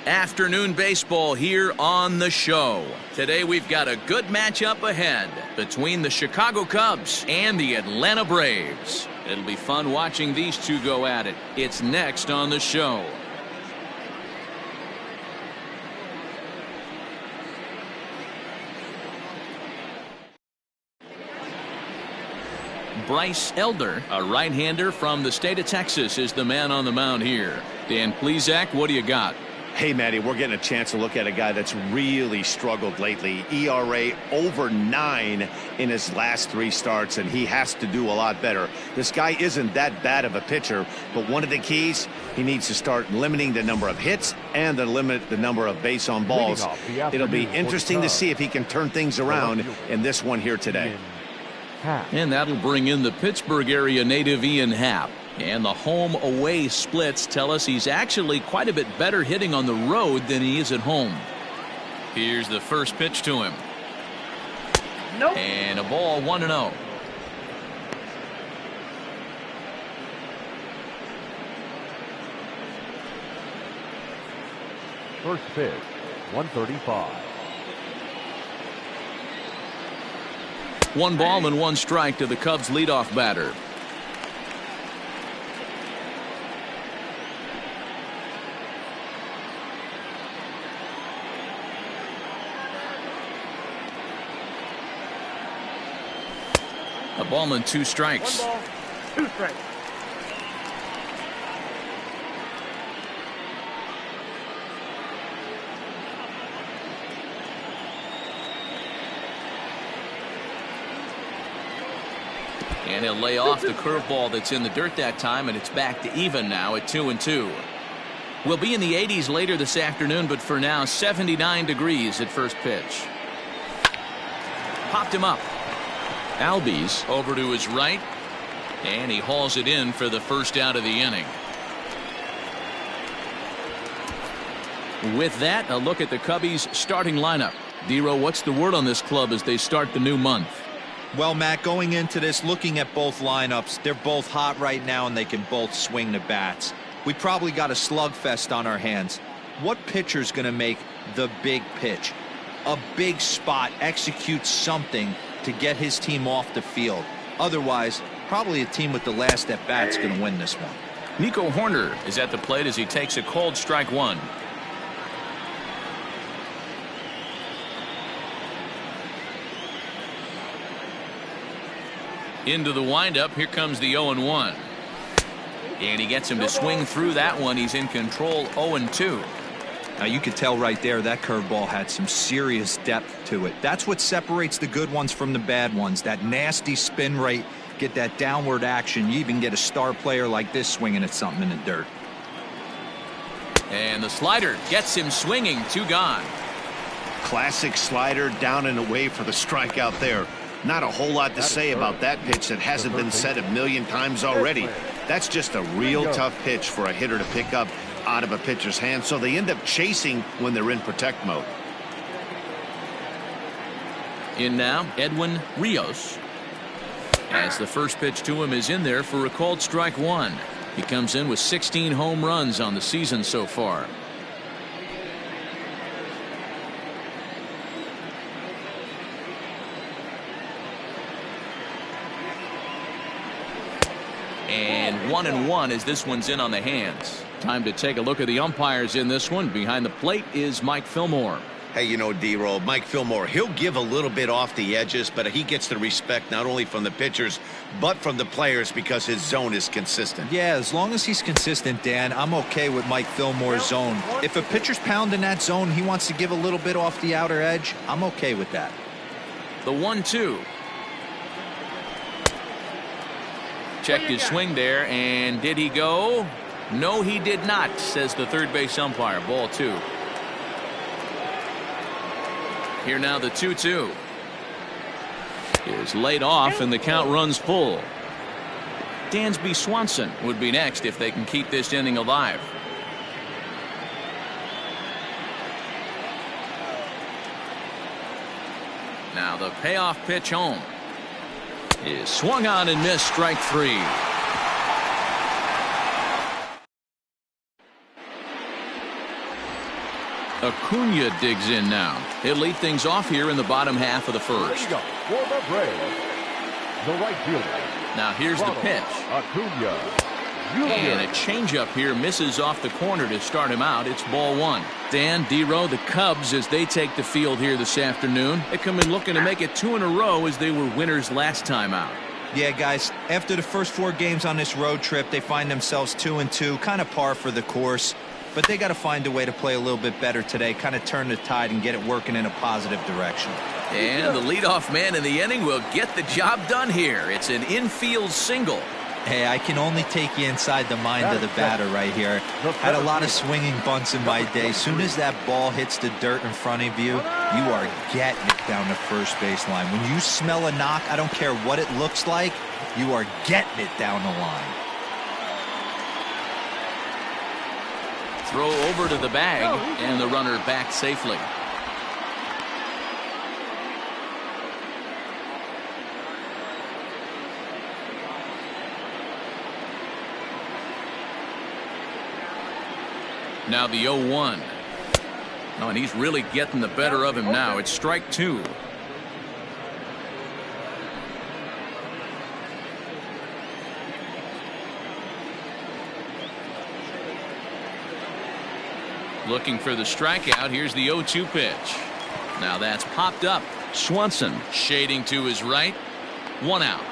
Afternoon baseball here on the show. Today we've got a good matchup ahead between the Chicago Cubs and the Atlanta Braves. It'll be fun watching these two go at it. It's next on the show. Bryce Elder, a right-hander from the state of Texas, is the man on the mound here. Dan Plesac, what do you got? Hey, Matty, we're getting a chance to look at a guy that's really struggled lately. ERA over 9 in his last 3 starts, and he has to do a lot better. This guy isn't that bad of a pitcher, but one of the keys, he needs to start limiting the number of hits and to limit the number of base on balls. It'll be interesting to see if he can turn things around in this one here today. And that'll bring in the Pittsburgh area native Ian Happ. And the home-away splits tell us he's actually quite a bit better hitting on the road than he is at home. Here's the first pitch to him. Nope. And a ball 1-0. First pitch, 135. 1 ball and 1 strike to the Cubs leadoff batter. A ball and 2 strikes. 1 ball, 2 strikes. And he'll lay off the curveball that's in the dirt that time, and it's back to even now at 2-2. We'll be in the 80s later this afternoon, but for now 79 degrees at first pitch. Popped him up. Albies over to his right, and he hauls it in for the first out of the inning. With that, a look at the Cubbies starting lineup. D-Row, what's the word on this club as they start the new month? Well, Matt, going into this, looking at both lineups, they're both hot right now and they can both swing the bats. We probably got a slugfest on our hands. What pitcher's going to make the big pitch? A big spot, execute something to get his team off the field. Otherwise, probably a team with the last at bat's going to win this one. Nico Horner is at the plate as he takes a called strike 1. Into the windup, here comes the 0-1. And he gets him to swing through that one. He's in control 0-2. Now you could tell right there that curveball had some serious depth to it. That's what separates the good ones from the bad ones. That nasty spin rate, get that downward action. You even get a star player like this swinging at something in the dirt. And the slider gets him swinging. 2 gone. Classic slider down and away for the strikeout there. Not a whole lot to say about that pitch that hasn't been said a million times already. That's just a real tough pitch for a hitter to pick up out of a pitcher's hand, so they end up chasing when they're in protect mode. In now, Edwin Rios. As the first pitch to him is in there for a called strike 1. He comes in with 16 home runs on the season so far. And 1-1 as this one's in on the hands. Time to take a look at the umpires in this one. Behind the plate is Mike Fillmore. Hey, you know, D-Roll, Mike Fillmore, he'll give a little bit off the edges, but he gets the respect not only from the pitchers, but from the players because his zone is consistent. Yeah, as long as he's consistent, Dan, I'm okay with Mike Fillmore's zone. If a pitcher's pounding that zone, he wants to give a little bit off the outer edge, I'm okay with that. The 1-2. Checked his swing there, and did he go? No, he did not, says the third base umpire. Ball 2. Here now the 2-2 is laid off and the count runs full. Dansby Swanson would be next if they can keep this inning alive. Now the payoff pitch home is swung on and missed. Strike 3. Acuna digs in now. He'll lead things off here in the bottom half of the first. For the Braves, the right fielder. Now here's the pitch. Acuna. And a changeup here misses off the corner to start him out. It's ball one. Dan, D-Row, the Cubs, as they take the field here this afternoon, they come in looking to make it 2 in a row as they were winners last time out. Yeah, guys, after the first 4 games on this road trip, they find themselves 2-2, kind of par for the course. But they got to find a way to play a little bit better today, kind of turn the tide and get it working in a positive direction. And the leadoff man in the inning will get the job done here. It's an infield single. Hey, I can only take you inside the mind of the batter right here. Had a lot of swinging bunts in my day. Soon as that ball hits the dirt in front of you, you are getting it down the first baseline. When you smell a knock, I don't care what it looks like, you are getting it down the line. Throw over to the bag, and the runner back safely. Now the 0-1. Oh, and he's really getting the better of him now. It's strike 2. Looking for the strikeout. Here's the 0-2 pitch. Now that's popped up. Swanson shading to his right. 1 out.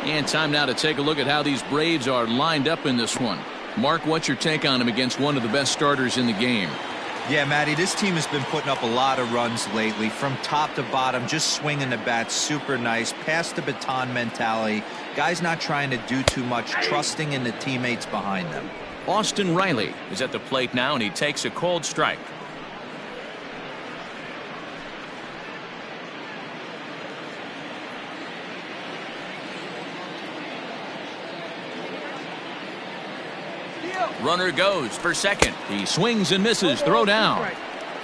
And time now to take a look at how these Braves are lined up in this one. Mark, what's your take on them against one of the best starters in the game? Yeah, Matty, this team has been putting up a lot of runs lately. From top to bottom, just swinging the bat super nice. Pass the baton mentality. Guys not trying to do too much, trusting in the teammates behind them. Austin Riley is at the plate now, and he takes a cold strike. Runner goes for second. He swings and misses. Throw down.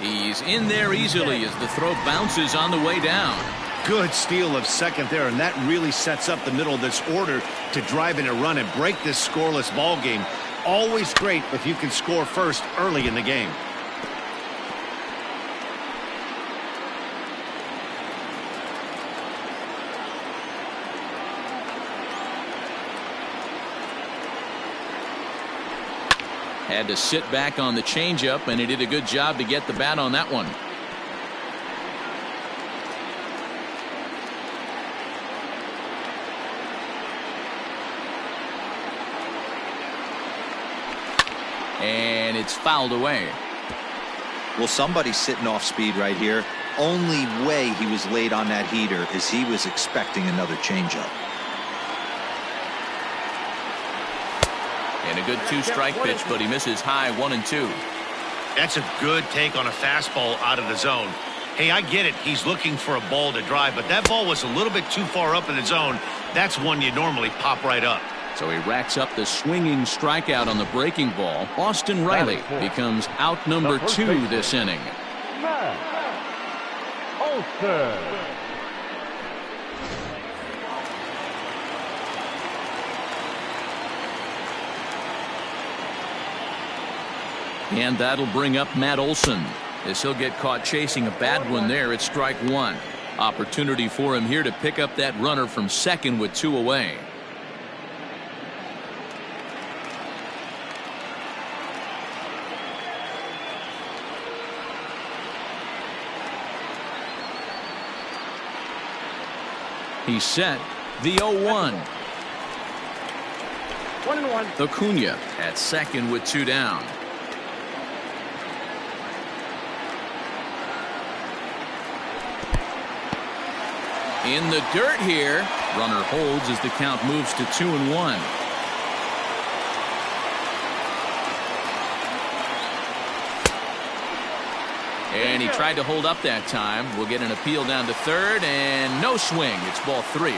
He's in there easily as the throw bounces on the way down. Good steal of second there, and that really sets up the middle of this order to drive in a run and break this scoreless ball game. Always great if you can score first early in the game. Had to sit back on the changeup, and he did a good job to get the bat on that one. And it's fouled away. Well, somebody's sitting off speed right here. Only way he was late on that heater is he was expecting another changeup. And a good 2-strike pitch, but he misses high 1 and 2. That's a good take on a fastball out of the zone. Hey, I get it. He's looking for a ball to drive, but that ball was a little bit too far up in the zone. That's one you normally pop right up. So he racks up the swinging strikeout on the breaking ball. Austin Riley becomes out number 2 this inning. And that'll bring up Matt Olson as he'll get caught chasing a bad one there at strike 1. Opportunity for him here to pick up that runner from second with 2 away. He's set. The 0-1. 1-1. Acuna at second with 2 down. In the dirt here. Runner holds as the count moves to 2-1. And he tried to hold up that time. We'll get an appeal down to third, and no swing. It's ball 3.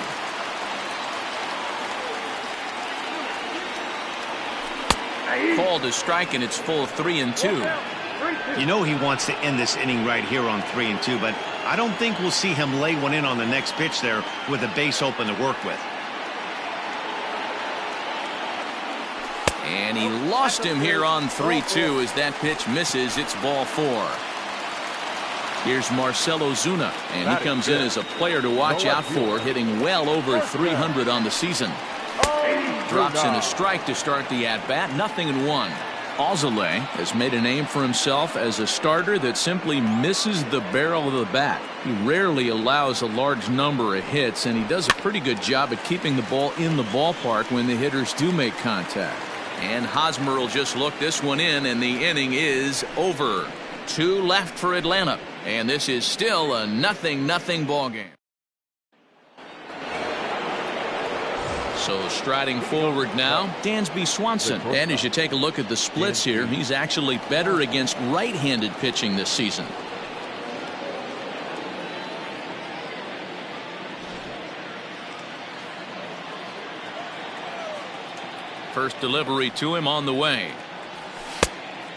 Called a strike, and it's full 3 and 2. You know he wants to end this inning right here on 3 and 2, but I don't think we'll see him lay one in on the next pitch there with a base open to work with. And he lost him here on 3-2 as that pitch misses. It's ball 4. Here's Marcell Ozuna, and he comes in as a player to watch out for, hitting well over 300 on the season. Drops in a strike to start the at-bat, 0-1. Alzolay has made a name for himself as a starter that simply misses the barrel of the bat. He rarely allows a large number of hits, and he does a pretty good job at keeping the ball in the ballpark when the hitters do make contact. And Hosmer will just look this one in, and the inning is over. 2 left for Atlanta, and this is still a 0-0 ball game. So striding forward now, Dansby Swanson. And as you take a look at the splits here, he's actually better against right-handed pitching this season. First delivery to him on the way.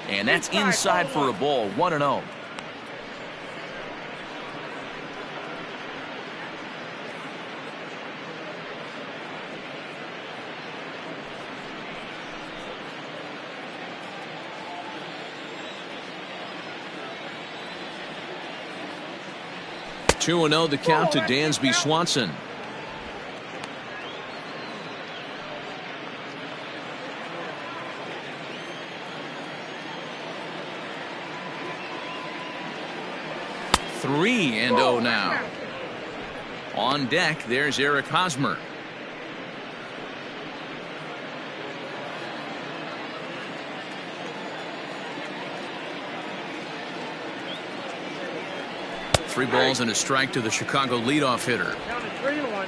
And that's inside for a ball, 1-0. Two 2-0 the count to Dansby Swanson. Three and 0 now. On deck, there's Eric Hosmer. Three balls and a strike to the Chicago leadoff hitter. Count is 3-1.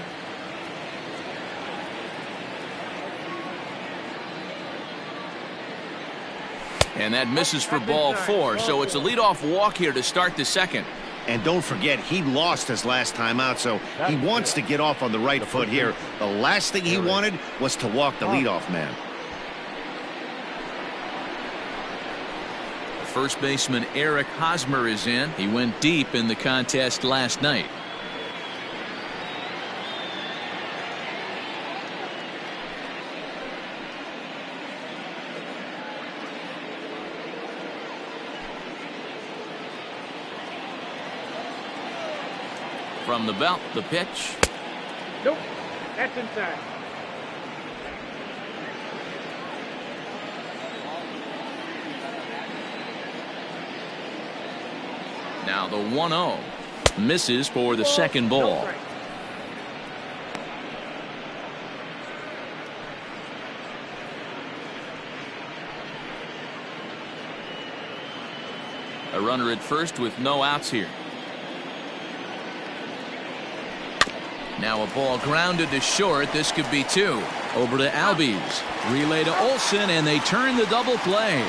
And that misses for ball 4, so it's a leadoff walk here to start the second. And don't forget, he lost his last time out, so he wants to get off on the right foot here. The last thing he wanted was to walk the leadoff man. First baseman Eric Hosmer is in. He went deep in the contest last night. From the belt, the pitch. Nope, that's inside. Now the 1-0 misses for the second ball. A runner at first with no outs here. Now a ball grounded to short. This could be 2. Over to Albies. Relay to Olsen, and they turn the double play.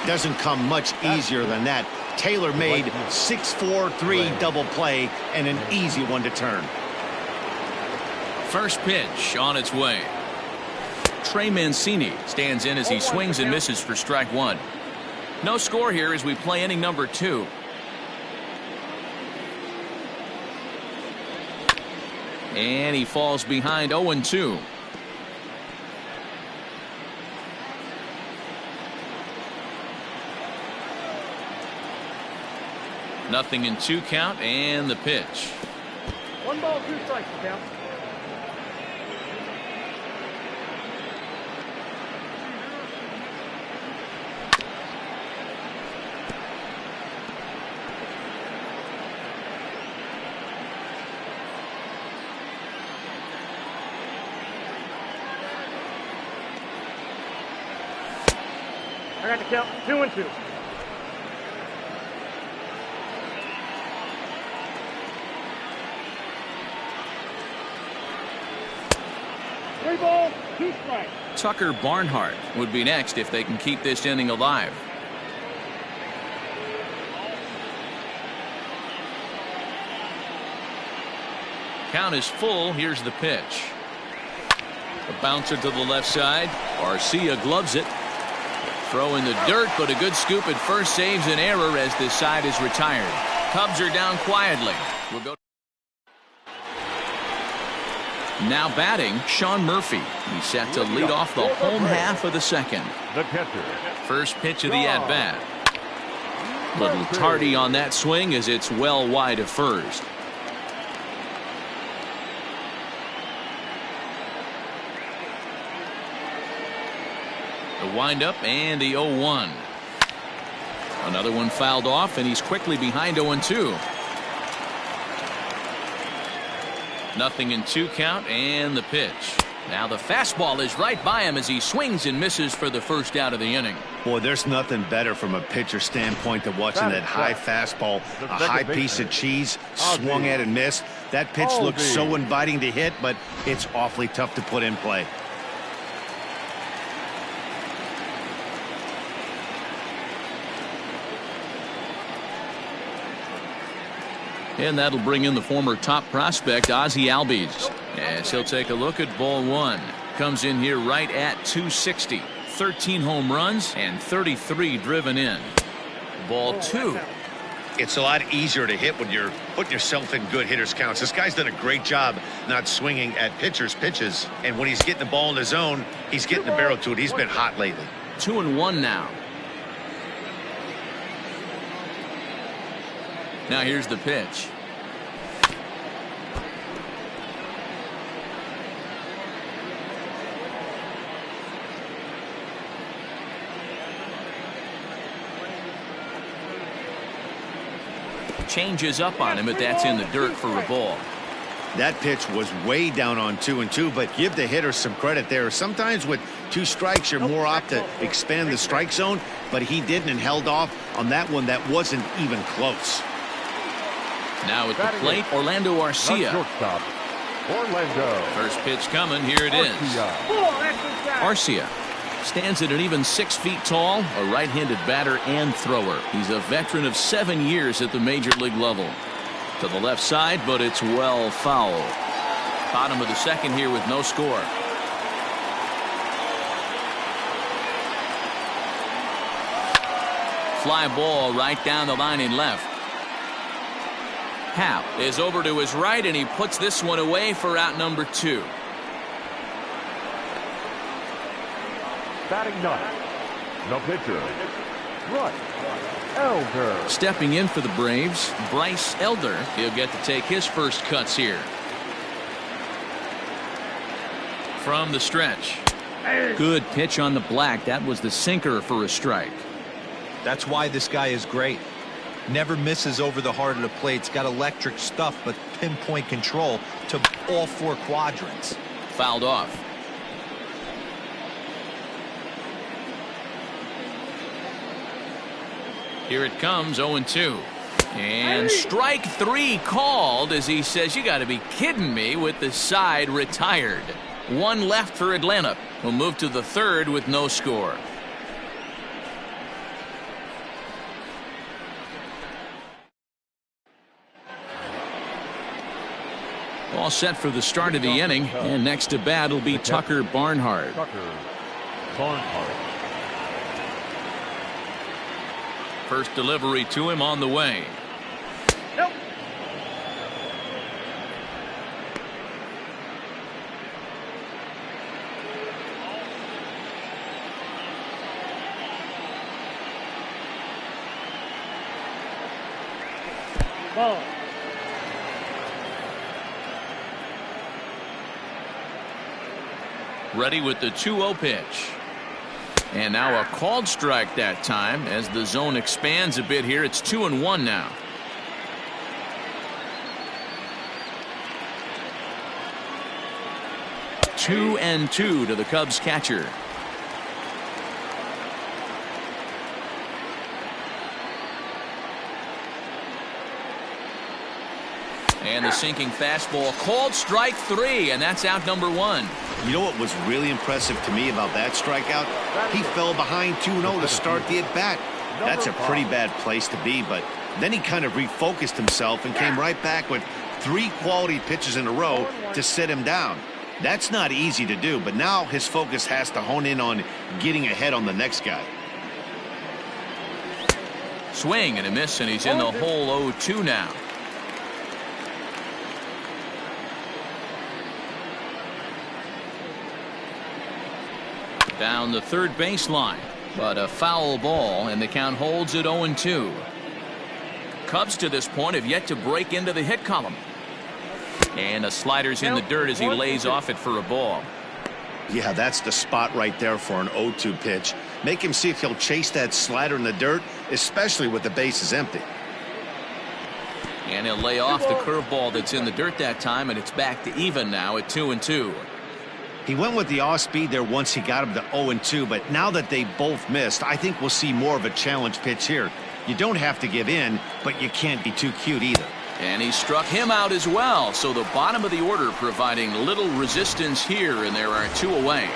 Doesn't come much easier than that. Taylor made 6-4-3 double play and an easy one to turn. First pitch on its way. Trey Mancini stands in as he swings and misses for strike 1. No score here as we play inning number 2. And he falls behind 0-2. Nothing in 2 count, and the pitch. 1 ball, 2 strikes, count. I got the count, 2-2. Three balls, 2 strikes. Tucker Barnhart would be next if they can keep this inning alive. Count is full. Here's the pitch. A bouncer to the left side. Garcia gloves it. Throw in the dirt, but a good scoop at first saves an error as this side is retired. Cubs are down quietly. We'll go. Now batting, Sean Murphy. He's set to lead off the home half of the second. The catcher. First pitch of the at-bat. Little tardy on that swing as it's well wide of first. The windup and the 0-1. Another one fouled off, and he's quickly behind 0-2. Nothing in 2 count, and the pitch. Now the fastball is right by him as he swings and misses for the first out of the inning. Boy, there's nothing better from a pitcher standpoint than watching that high fastball, a high piece of cheese, swung at and missed. That pitch looks so inviting to hit, but it's awfully tough to put in play. And that'll bring in the former top prospect, Ozzie Albies, as he'll take a look at ball 1. Comes in here right at 260. 13 home runs and 33 driven in. Ball 2. It's a lot easier to hit when you're putting yourself in good hitters counts. This guy's done a great job not swinging at pitchers' pitches. And when he's getting the ball in the zone, he's getting the barrel to it. He's been hot lately. 2-1 now. Now here's the pitch. Changes up on him, but that's in the dirt for a ball. That pitch was way down on 2-2, but give the hitter some credit there. Sometimes with 2 strikes, you're more apt to expand the strike zone, but he didn't and held off on that one that wasn't even close. Now at the plate, Orlando Arcia. Orlando. First pitch coming. Here it is. Arcia stands at an even 6 feet tall, a right-handed batter and thrower. He's a veteran of 7 years at the major league level. To the left side, but it's well foul. Bottom of the second here with no score. Fly ball right down the line in left. Happ is over to his right, and he puts this one away for out number 2. Batting 9. The pitcher. Bryce Elder. Stepping in for the Braves, Bryce Elder. He'll get to take his first cuts here. From the stretch. Good pitch on the black. That was the sinker for a strike. That's why this guy is great. Never misses over the heart of the plate. He's got electric stuff, but pinpoint control to all 4 quadrants. Fouled off. Here it comes, 0-2. And strike 3 called as he says, you got to be kidding me, with the side retired. 1 left for Atlanta. We'll move to the 3rd with no score. All set for the start of the inning, and next to bat will be Tucker Barnhart. First delivery to him on the way. Nope. Ball. Ready with the 2-0 pitch. And now a called strike that time as the zone expands a bit here. It's 2-1 now. Two and 2 to the Cubs catcher. And the sinking fastball, called strike 3, and that's out number 1. You know what was really impressive to me about that strikeout? He fell behind 2-0 to start the at-bat. That's a pretty bad place to be, but then he kind of refocused himself and came right back with 3 quality pitches in a row to sit him down. That's not easy to do, but now his focus has to hone in on getting ahead on the next guy. Swing and a miss, and he's in the hole 0-2 now. Down the third baseline, but a foul ball, and the count holds at 0-2. Cubs to this point have yet to break into the hit column. And a slider's in the dirt as he lays off it for a ball. Yeah, that's the spot right there for an 0-2 pitch. Make him see if he'll chase that slider in the dirt, especially with the bases empty. And he'll lay off the curveball that's in the dirt that time, and it's back to even now at 2-2. He went with the off speed there once he got him to 0-2, but now that they both missed, I think we'll see more of a challenge pitch here. You don't have to give in, but you can't be too cute either. And he struck him out as well, so the bottom of the order providing little resistance here, and there are 2 away.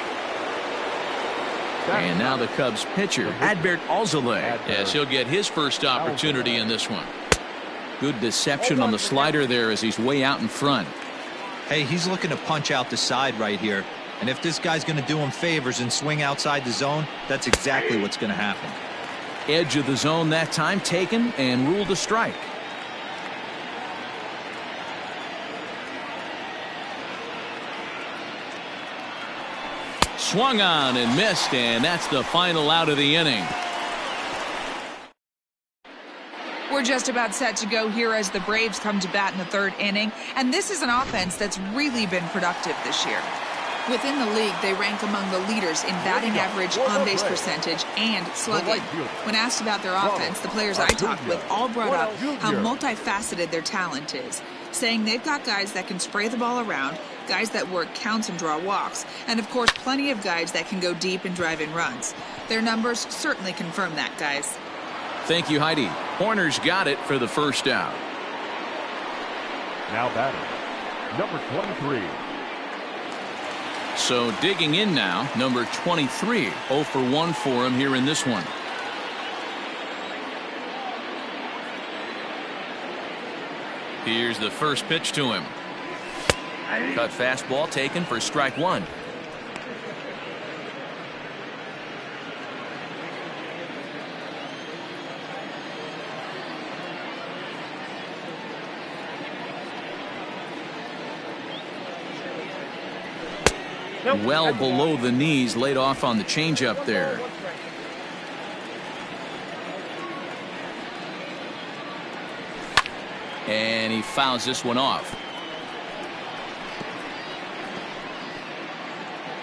And now the Cubs pitcher, Alzolay. Yes, he'll get his first opportunity in this one. Good deception on the slider there as he's way out in front. Hey, he's looking to punch out the side right here. And if this guy's going to do him favors and swing outside the zone, that's exactly what's going to happen. Edge of the zone that time taken and ruled a strike. Swung on and missed, and that's the final out of the inning. We're just about set to go here as the Braves come to bat in the third inning, and this is an offense that's really been productive this year. Within the league, they rank among the leaders in batting average, on-base percentage, and slugging. When asked about their offense, the players I talked with all brought up how multifaceted their talent is, saying they've got guys that can spray the ball around, guys that work counts and draw walks, and of course plenty of guys that can go deep and drive in runs. Their numbers certainly confirm that, guys. Thank you, Heidi. Horner's got it for the first out. Now batting, number 23. So digging in now, number 23. 0 for 1 for him here in this one. Here's the first pitch to him. Cut fastball taken for strike 1. Well below the knees, laid off on the changeup there. And he fouls this one off.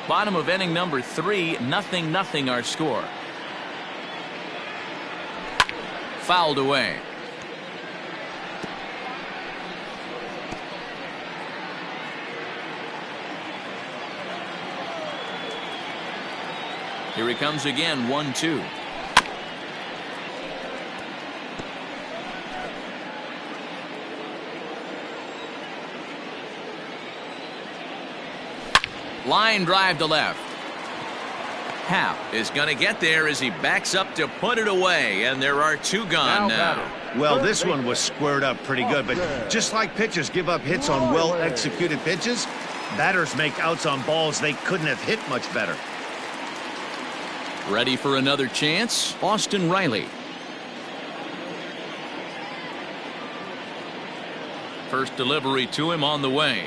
Bottom of inning number 3, 0-0 our score. Fouled away. Here he comes again, 1-2. Line drive to left. Hap is going to get there as he backs up to put it away, and there are 2 gone now. Well, this one was squared up pretty good, but just like pitchers give up hits on well-executed pitches, batters make outs on balls they couldn't have hit much better. Ready for another chance, Austin Riley. First delivery to him on the way.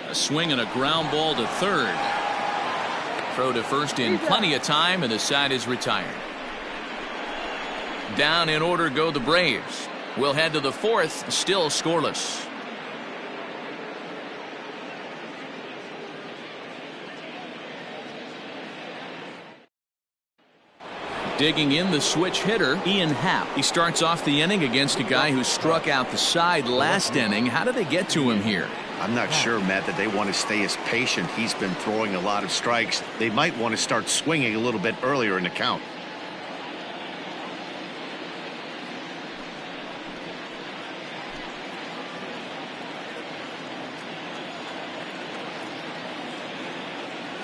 A swing and a ground ball to third. Throw to first in plenty of time, and the side is retired. Down in order go the Braves. We'll head to the 4th, still scoreless. Digging in the switch hitter, Ian Happ. He starts off the inning against a guy who struck out the side last inning. How did they get to him here? I'm not sure, Matt, that they want to stay as patient. He's been throwing a lot of strikes. They might want to start swinging a little bit earlier in the count.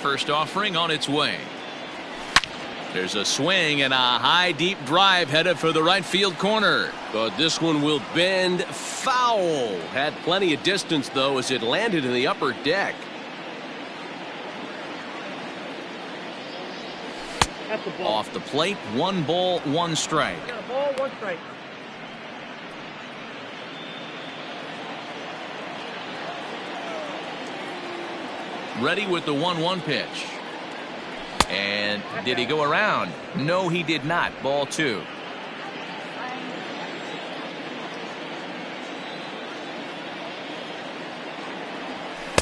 First offering on its way. There's a swing and a high deep drive headed for the right field corner. But this one will bend foul. Had plenty of distance though as it landed in the upper deck. That's the ball. Off the plate, 1 ball, 1 strike. Got a ball, 1 strike. Ready with the 1-1 pitch. And did he go around? No, he did not. Ball 2.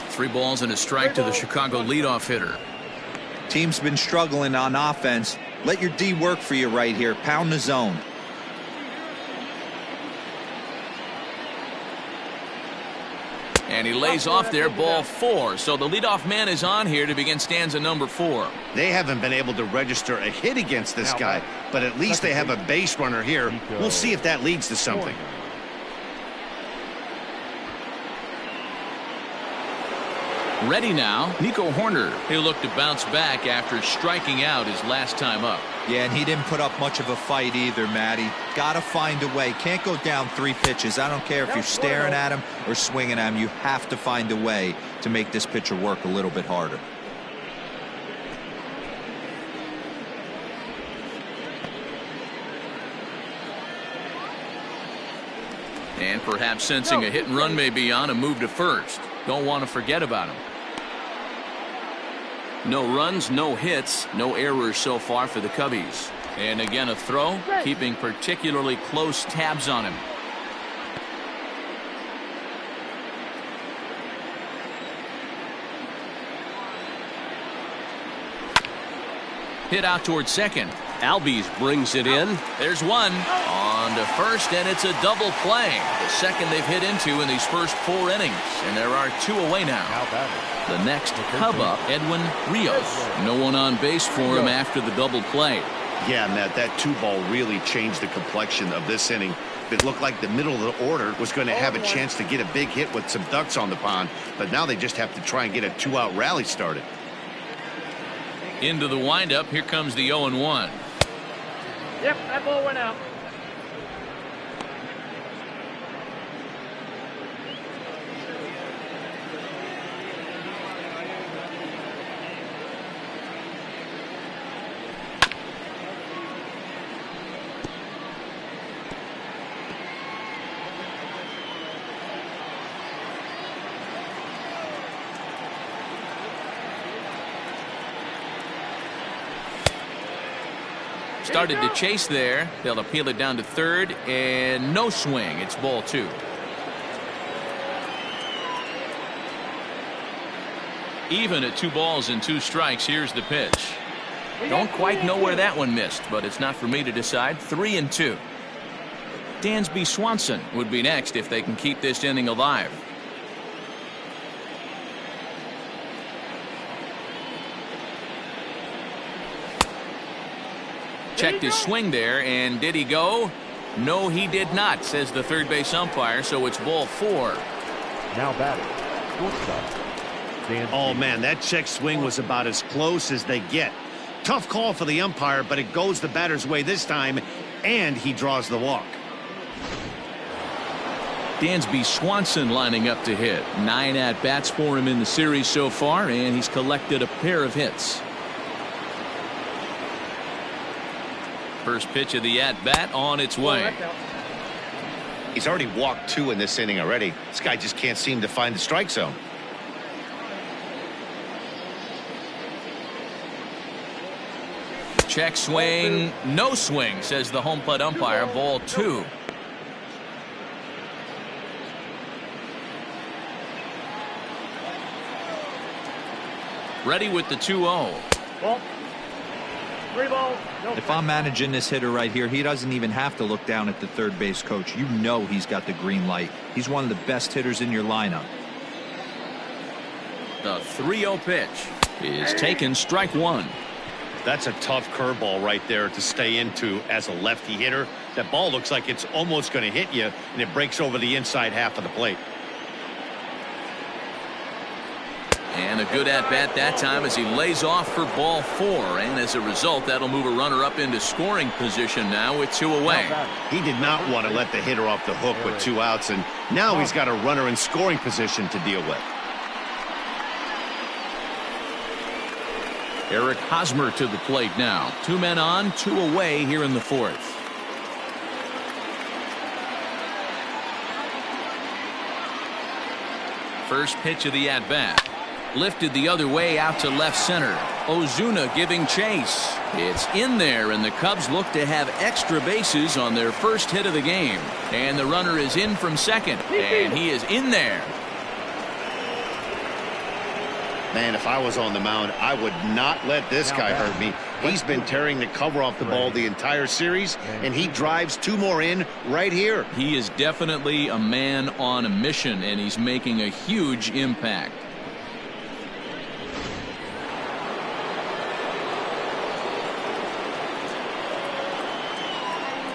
Three balls and a strike to the Chicago leadoff hitter. Team's been struggling on offense. Let your D work for you right here. Pound the zone. And he lays off there, ball 4. So the leadoff man is on here to begin stanza number 4. They haven't been able to register a hit against this guy, but at least they have a base runner here. We'll see if that leads to something. Ready now, Nico Horner. He'll look to bounce back after striking out his last time up. Yeah, and he didn't put up much of a fight either, Matty. Gotta find a way. Can't go down 3 pitches. I don't care if you're staring at him or swinging at him. You have to find a way to make this pitcher work a little bit harder. And perhaps sensing a hit and run may be on, a move to first. Don't want to forget about him. No runs, no hits, no errors so far for the Cubbies. And again a throw, keeping particularly close tabs on him. Hit out towards second. Albies brings it in. There's one on to first, and it's a double play. The second they've hit into in these first 4 innings. And there are 2 away now. The next Cub up, Edwin Rios. No one on base for him after the double play. Yeah, Matt, that 2-ball really changed the complexion of this inning. It looked like the middle of the order was going to have a chance to get a big hit with some ducks on the pond, but now they just have to try and get a 2-out rally started. Into the windup, here comes the 0-1. Yep, that ball went out. Started to chase there. They'll appeal it down to third, and no swing. It's ball 2. Even at 2 balls and 2 strikes. Here's the pitch. Don't quite know where that one missed, but it's not for me to decide. 3-2. Dansby Swanson would be next if they can keep this inning alive. Checked his swing there, and did he go? No, he did not, says the third base umpire, so it's ball 4. Now batting, shortstop. Oh, man, that check swing was about as close as they get. Tough call for the umpire, but it goes the batter's way this time, and he draws the walk. Dansby Swanson lining up to hit. 9 at-bats for him in the series so far, and he's collected a pair of hits. First pitch of the at-bat on its way. He's already walked 2 in this inning already. This guy just can't seem to find the strike zone. Check swing, no swing, says the home plate umpire. Ball 2. Ready with the 2-0. Ball. 3 balls. No If I'm managing this hitter right here, he doesn't even have to look down at the third base coach. You know he's got the green light. He's one of the best hitters in your lineup. The 3-0 pitch is taken, strike 1. That's a tough curveball right there to stay into as a lefty hitter. That ball looks like it's almost going to hit you, and it breaks over the inside half of the plate. And a good at-bat that time as he lays off for ball 4. And as a result, that'll move a runner up into scoring position now with 2 away. He did not want to let the hitter off the hook with 2 outs, and now he's got a runner in scoring position to deal with. Eric Hosmer to the plate now. 2 men on, 2 away here in the 4th. First pitch of the at-bat. Lifted the other way out to left center. Ozuna giving chase. It's in there, and the Cubs look to have extra bases on their first hit of the game. And the runner is in from second, and he is in there. Man, if I was on the mound, I would not let this guy hurt me. He's been tearing the cover off the ball the entire series, and he drives 2 more in right here. He is definitely a man on a mission, and he's making a huge impact.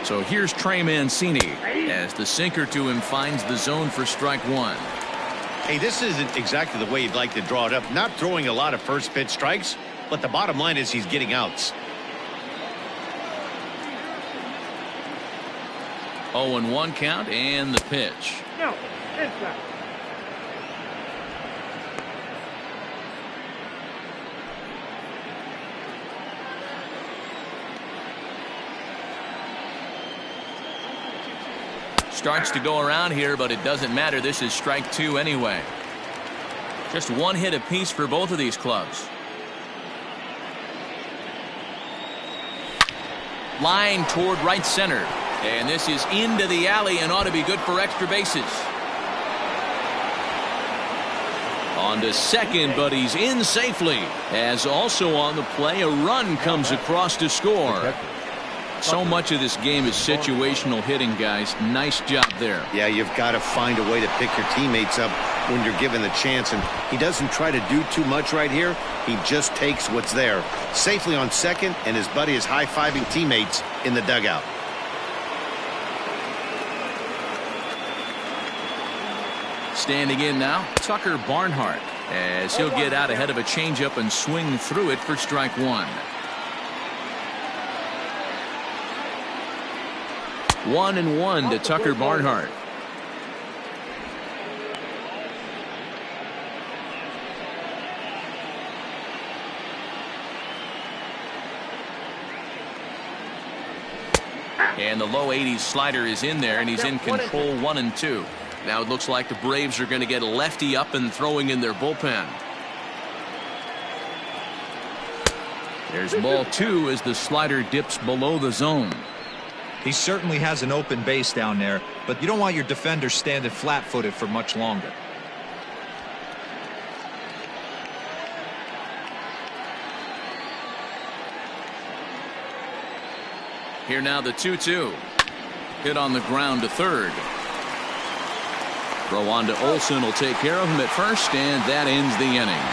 So here's Trey Mancini as the sinker to him finds the zone for strike 1. Hey, this isn't exactly the way you'd like to draw it up. Not throwing a lot of first pitch strikes, but the bottom line is he's getting outs. 0-1 count and the pitch. No, inside. Starts to go around here, but it doesn't matter. This is strike 2 anyway. Just 1 hit apiece for both of these clubs. Line toward right center. And this is into the alley and ought to be good for extra bases. On to second, but he's in safely. As also on the play, a run comes across to score. So much of this game is situational hitting, guys. Nice job there. Yeah, you've got to find a way to pick your teammates up when you're given the chance, and he doesn't try to do too much right here. He just takes what's there. Safely on second, and his buddy is high-fiving teammates in the dugout. Standing in now, Tucker Barnhart, as he'll get out ahead of a changeup and swing through it for strike 1. 1-1 to Tucker Barnhart. And the low 80s slider is in there, and he's in control. 1-2. Now it looks like the Braves are going to get a lefty up and throwing in their bullpen. There's ball 2 as the slider dips below the zone. He certainly has an open base down there, but you don't want your defender standing flat-footed for much longer. Here now the 2-2. Hit on the ground to third. Throw on to Olsen will take care of him at first, and that ends the inning.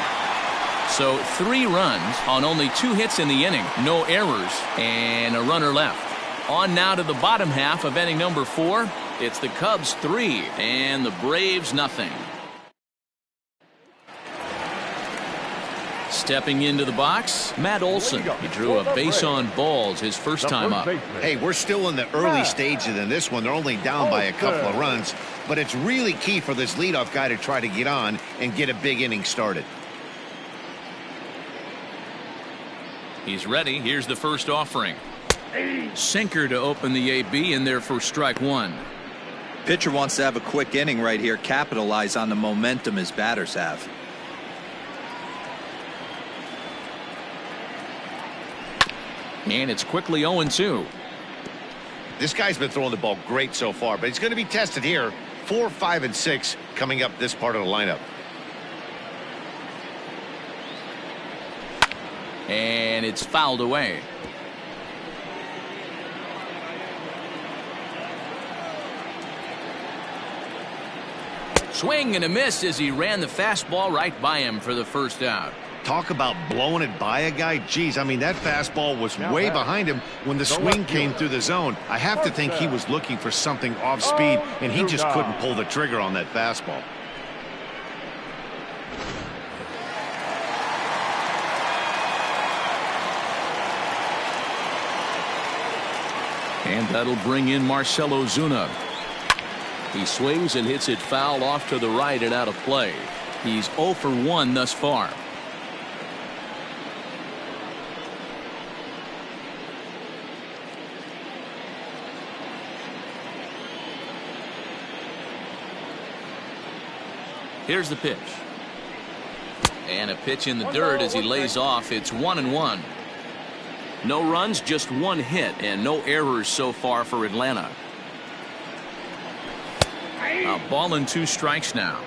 So 3 runs on only 2 hits in the inning. No errors and a runner left. On now to the bottom half of inning number 4. It's the Cubs 3 and the Braves nothing. Stepping into the box, Matt Olson. He drew a base on balls his first time up. Hey, we're still in the early stages in this one. They're only down by a couple of runs, but it's really key for this leadoff guy to try to get on and get a big inning started. He's ready. Here's the first offering. Sinker to open the AB in there for strike 1. Pitcher wants to have a quick inning right here, capitalize on the momentum his batters have. And it's quickly 0-2. This guy's been throwing the ball great so far, but he's going to be tested here. 4, 5, and 6 coming up this part of the lineup. And it's fouled away. Swing and a miss as he ran the fastball right by him for the first out. Talk about blowing it by a guy. Geez, I mean, that fastball was way behind him when the swing came through the zone. I have to think he was looking for something off speed, and he just couldn't pull the trigger on that fastball. And that'll bring in Marcell Ozuna. He swings and hits it foul off to the right and out of play. He's 0 for 1 thus far. Here's the pitch. And a pitch in the dirt as he lays off. It's 1-1. No runs, just one hit, and no errors so far for Atlanta. A ball and 2 strikes now.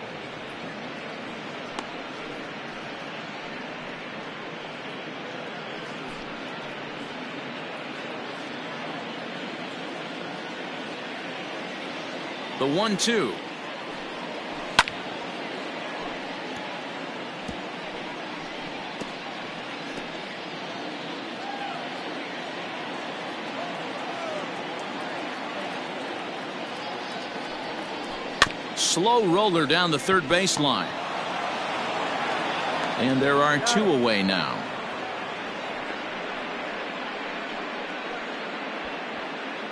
The 1-2. Slow roller down the third baseline. And there are 2 away now.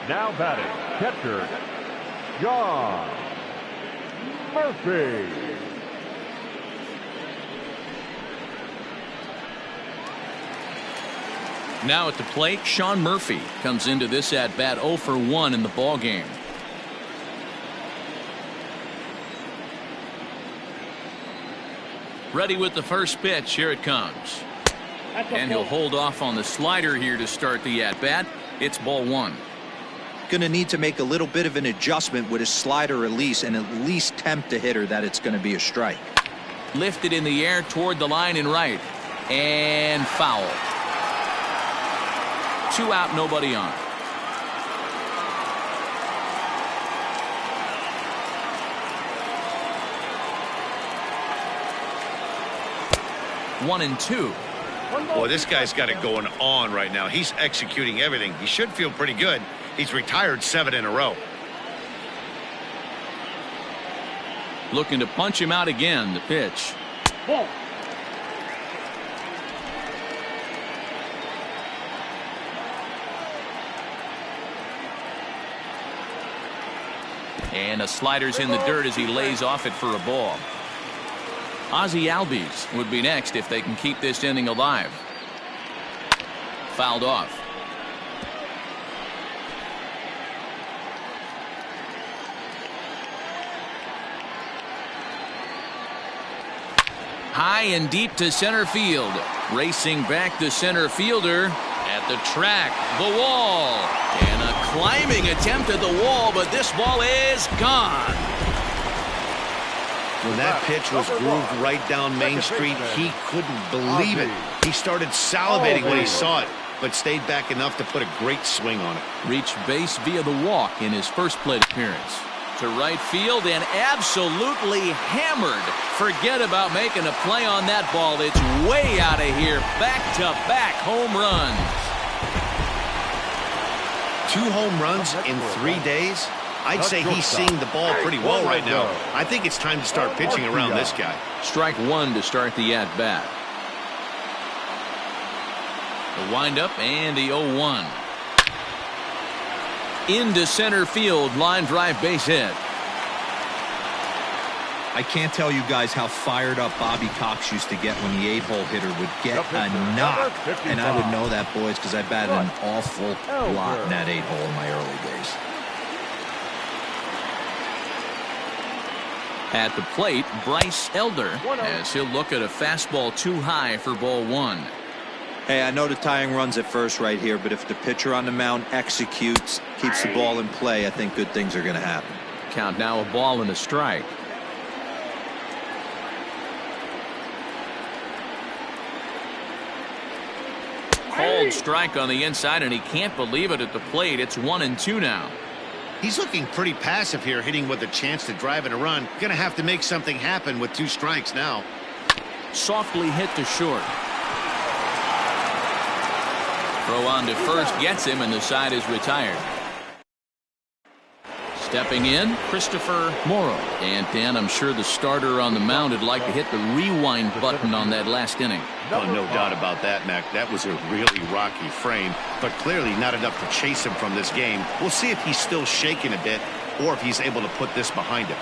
Now batting, catcher, John Murphy. Now at the plate, Sean Murphy comes into this at bat 0 for 1 in the ball game. Ready with the first pitch. Here it comes. And he'll hold off on the slider here to start the at bat. It's ball 1. Going to need to make a little bit of an adjustment with his slider release and at least tempt the hitter that it's going to be a strike. Lifted in the air toward the line and right. And foul. 2 out, nobody on. One and 2. Boy, this guy's got it going on right now. He's executing everything. He should feel pretty good. He's retired 7 in a row. Looking to punch him out again. The pitch. Ball. And a slider's in the dirt as he lays off it for a ball. Ozzie Albies would be next if they can keep this inning alive. Fouled off. High and deep to center field. Racing back the center fielder at the track. The wall. And a climbing attempt at the wall, but this ball is gone. When that pitch was grooved right down Main Street, he couldn't believe it. He started salivating when he saw it, but stayed back enough to put a great swing on it. Reached base via the walk in his first plate appearance. To right field and absolutely hammered. Forget about making a play on that ball. It's way out of here. Back-to-back home runs. 2 home runs in 3 days? I'd say he's seeing the ball pretty well right now. I think it's time to start pitching around this guy. Strike 1 to start the at-bat. The windup and the 0-1. Into center field, line drive, base hit. I can't tell you guys how fired up Bobby Cox used to get when the 8-hole hitter would get a knock. And I would know that, boys, because I batted an awful lot in that 8-hole in my early days. At the plate, Bryce Elder, as he'll look at a fastball too high for ball 1. Hey, I know the tying runs at first right here, but if the pitcher on the mound executes, keeps the ball in play, I think good things are going to happen. Count now, a ball and a strike. Cold strike on the inside, and he can't believe it at the plate. It's 1-2 now. He's looking pretty passive here, hitting with a chance to drive in a run. Going to have to make something happen with 2 strikes now. Softly hit to short. Throw on to first gets him, and the side is retired. Stepping in, Christopher Morrow. And Dan, I'm sure the starter on the mound would like to hit the rewind button on that last inning. Oh, no doubt about that, Mac. That was a really rocky frame, but clearly not enough to chase him from this game. We'll see if he's still shaking a bit or if he's able to put this behind him.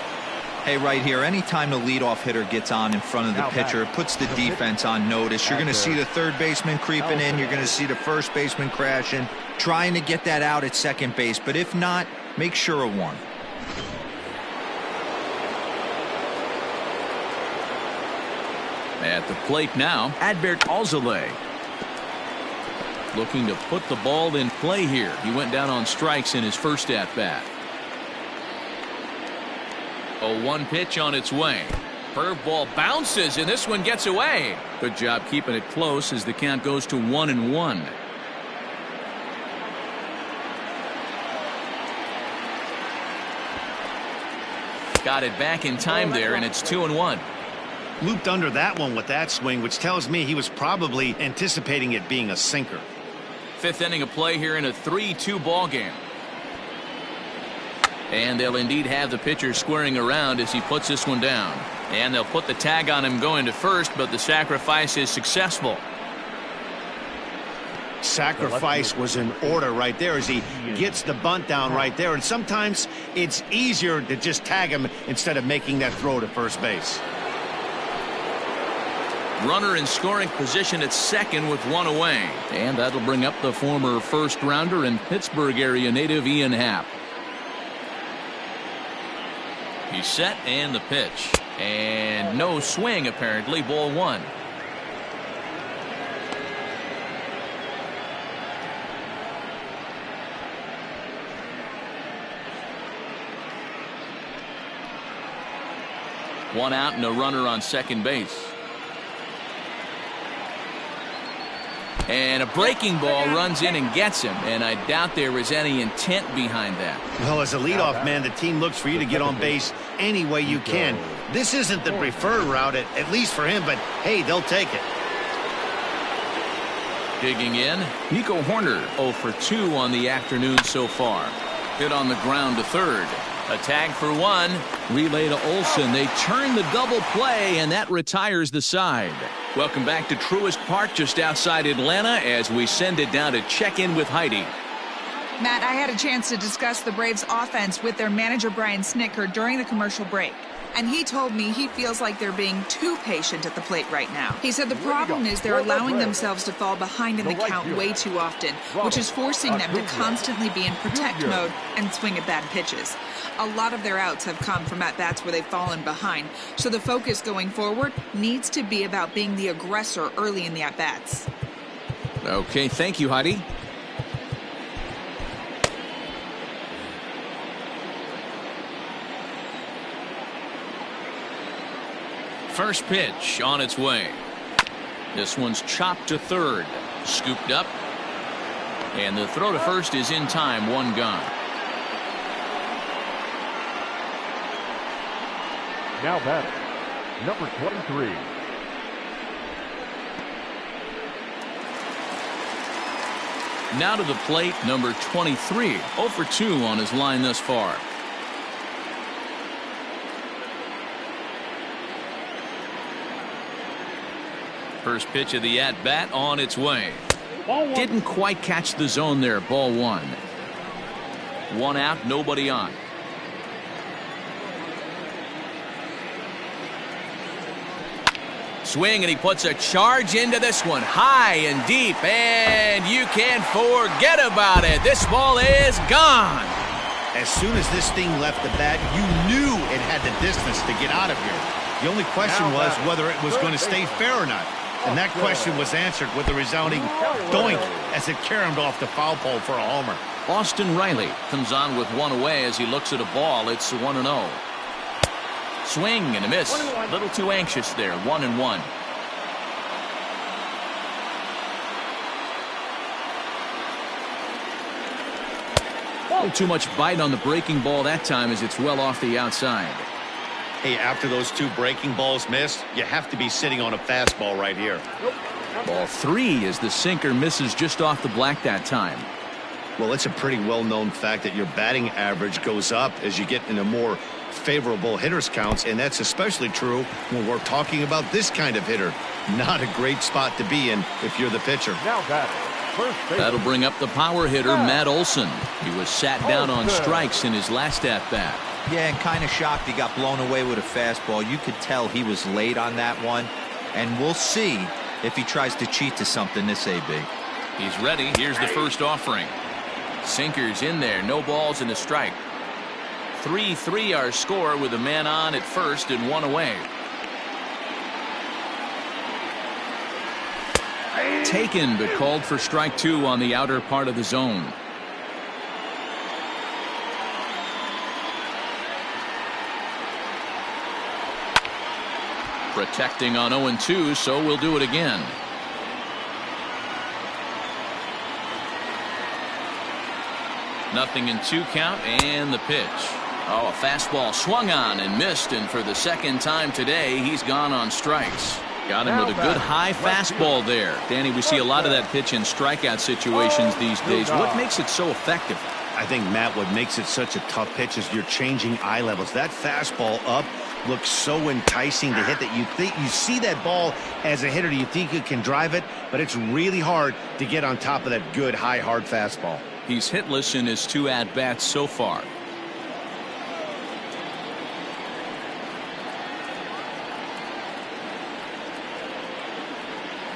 Hey, right here, anytime the leadoff hitter gets on in front of the pitcher, it puts the defense on notice. You're going to see the third baseman creeping in. You're going to see the first baseman crashing, trying to get that out at second base. But if not, make sure of one. At the plate now, Alzolay. Looking to put the ball in play here. He went down on strikes in his first at-bat. 0-1 pitch on its way. Curveball bounces, and this one gets away. Good job keeping it close as the count goes to 1-1. Got it back in time there, and it's 2-1. Looped under that one with that swing, which tells me he was probably anticipating it being a sinker. Fifth inning of play here in a 3-2 ball game. And they'll indeed have the pitcher squaring around as he puts this one down. And they'll put the tag on him going to first, but the sacrifice is successful. Sacrifice was in order right there as he gets the bunt down right there. And sometimes it's easier to just tag him instead of making that throw to first base. Runner in scoring position at second with one away. And that'll bring up the former first rounder and Pittsburgh area native Ian Happ. He's set and the pitch. And no swing apparently. Ball one. One out and a runner on second base. And a breaking ball runs in and gets him, and I doubt there was any intent behind that. Well, as a leadoff man, the team looks for you to get on base any way you can. This isn't the preferred route, at least for him, but hey, they'll take it. Digging in, Nico Horner 0 for 2 on the afternoon so far. Hit on the ground to third. A tag for one. Relay to Olsen. They turn the double play, and that retires the side. Welcome back to Truist Park just outside Atlanta as we send it down to check in with Heidi. Matt, I had a chance to discuss the Braves offense with their manager Brian Snitker during the commercial break. And he told me he feels like they're being too patient at the plate right now. He said the problem is they're allowing themselves to fall behind in the count way too often, which is forcing them to constantly be in protect mode and swing at bad pitches. A lot of their outs have come from at-bats where they've fallen behind, so the focus going forward needs to be about being the aggressor early in the at-bats. Okay, thank you, Heidi. First pitch on its way. This one's chopped to third. Scooped up. And the throw to first is in time. One gone. Now batting, number 23. Now to the plate, number 23. 0 for 2 on his line thus far. First pitch of the at-bat on its way. Didn't quite catch the zone there. Ball one. One out, nobody on. Swing, and he puts a charge into this one. High and deep, and you can't forget about it. This ball is gone. As soon as this thing left the bat, you knew it had the distance to get out of here. The only question was whether it was going to stay fair or not. And that question was answered with a resounding doink as it caromed off the foul pole for a homer. Austin Riley comes on with one away as he looks at a ball. It's 1-0. Swing and a miss. A little too anxious there. 1-1. A little too much bite on the breaking ball that time as it's well off the outside. Hey, after those two breaking balls missed, you have to be sitting on a fastball right here. Ball three as the sinker misses just off the black that time. Well, it's a pretty well-known fact that your batting average goes up as you get into more favorable hitters counts, and that's especially true when we're talking about this kind of hitter. Not a great spot to be in if you're the pitcher. Now batting, first base. That'll bring up the power hitter, Matt Olson. He was sat down on strikes in his last at-bat. Yeah, and kind of shocked he got blown away with a fastball. You could tell he was late on that one, and we'll see if he tries to cheat to something this AB. He's ready. Here's the first offering. Sinker's in there. No balls and a strike. 3-3 our score with a man on at first and one away. taken, but called for strike 2 on the outer part of the zone. Protecting on 0-2, so we'll do it again. Nothing in 2 count, and the pitch. Oh, a fastball swung on and missed, and for the second time today, he's gone on strikes. Got him with a good high fastball there. Danny, we see a lot of that pitch in strikeout situations these days. What makes it so effective? I think, Matt, what makes it such a tough pitch is you're changing eye levels. That fastball up looks so enticing to hit that you see that ball as a hitter, you think you can drive it, but it's really hard to get on top of that good high hard fastball. He's hitless in his 2 at-bats so far.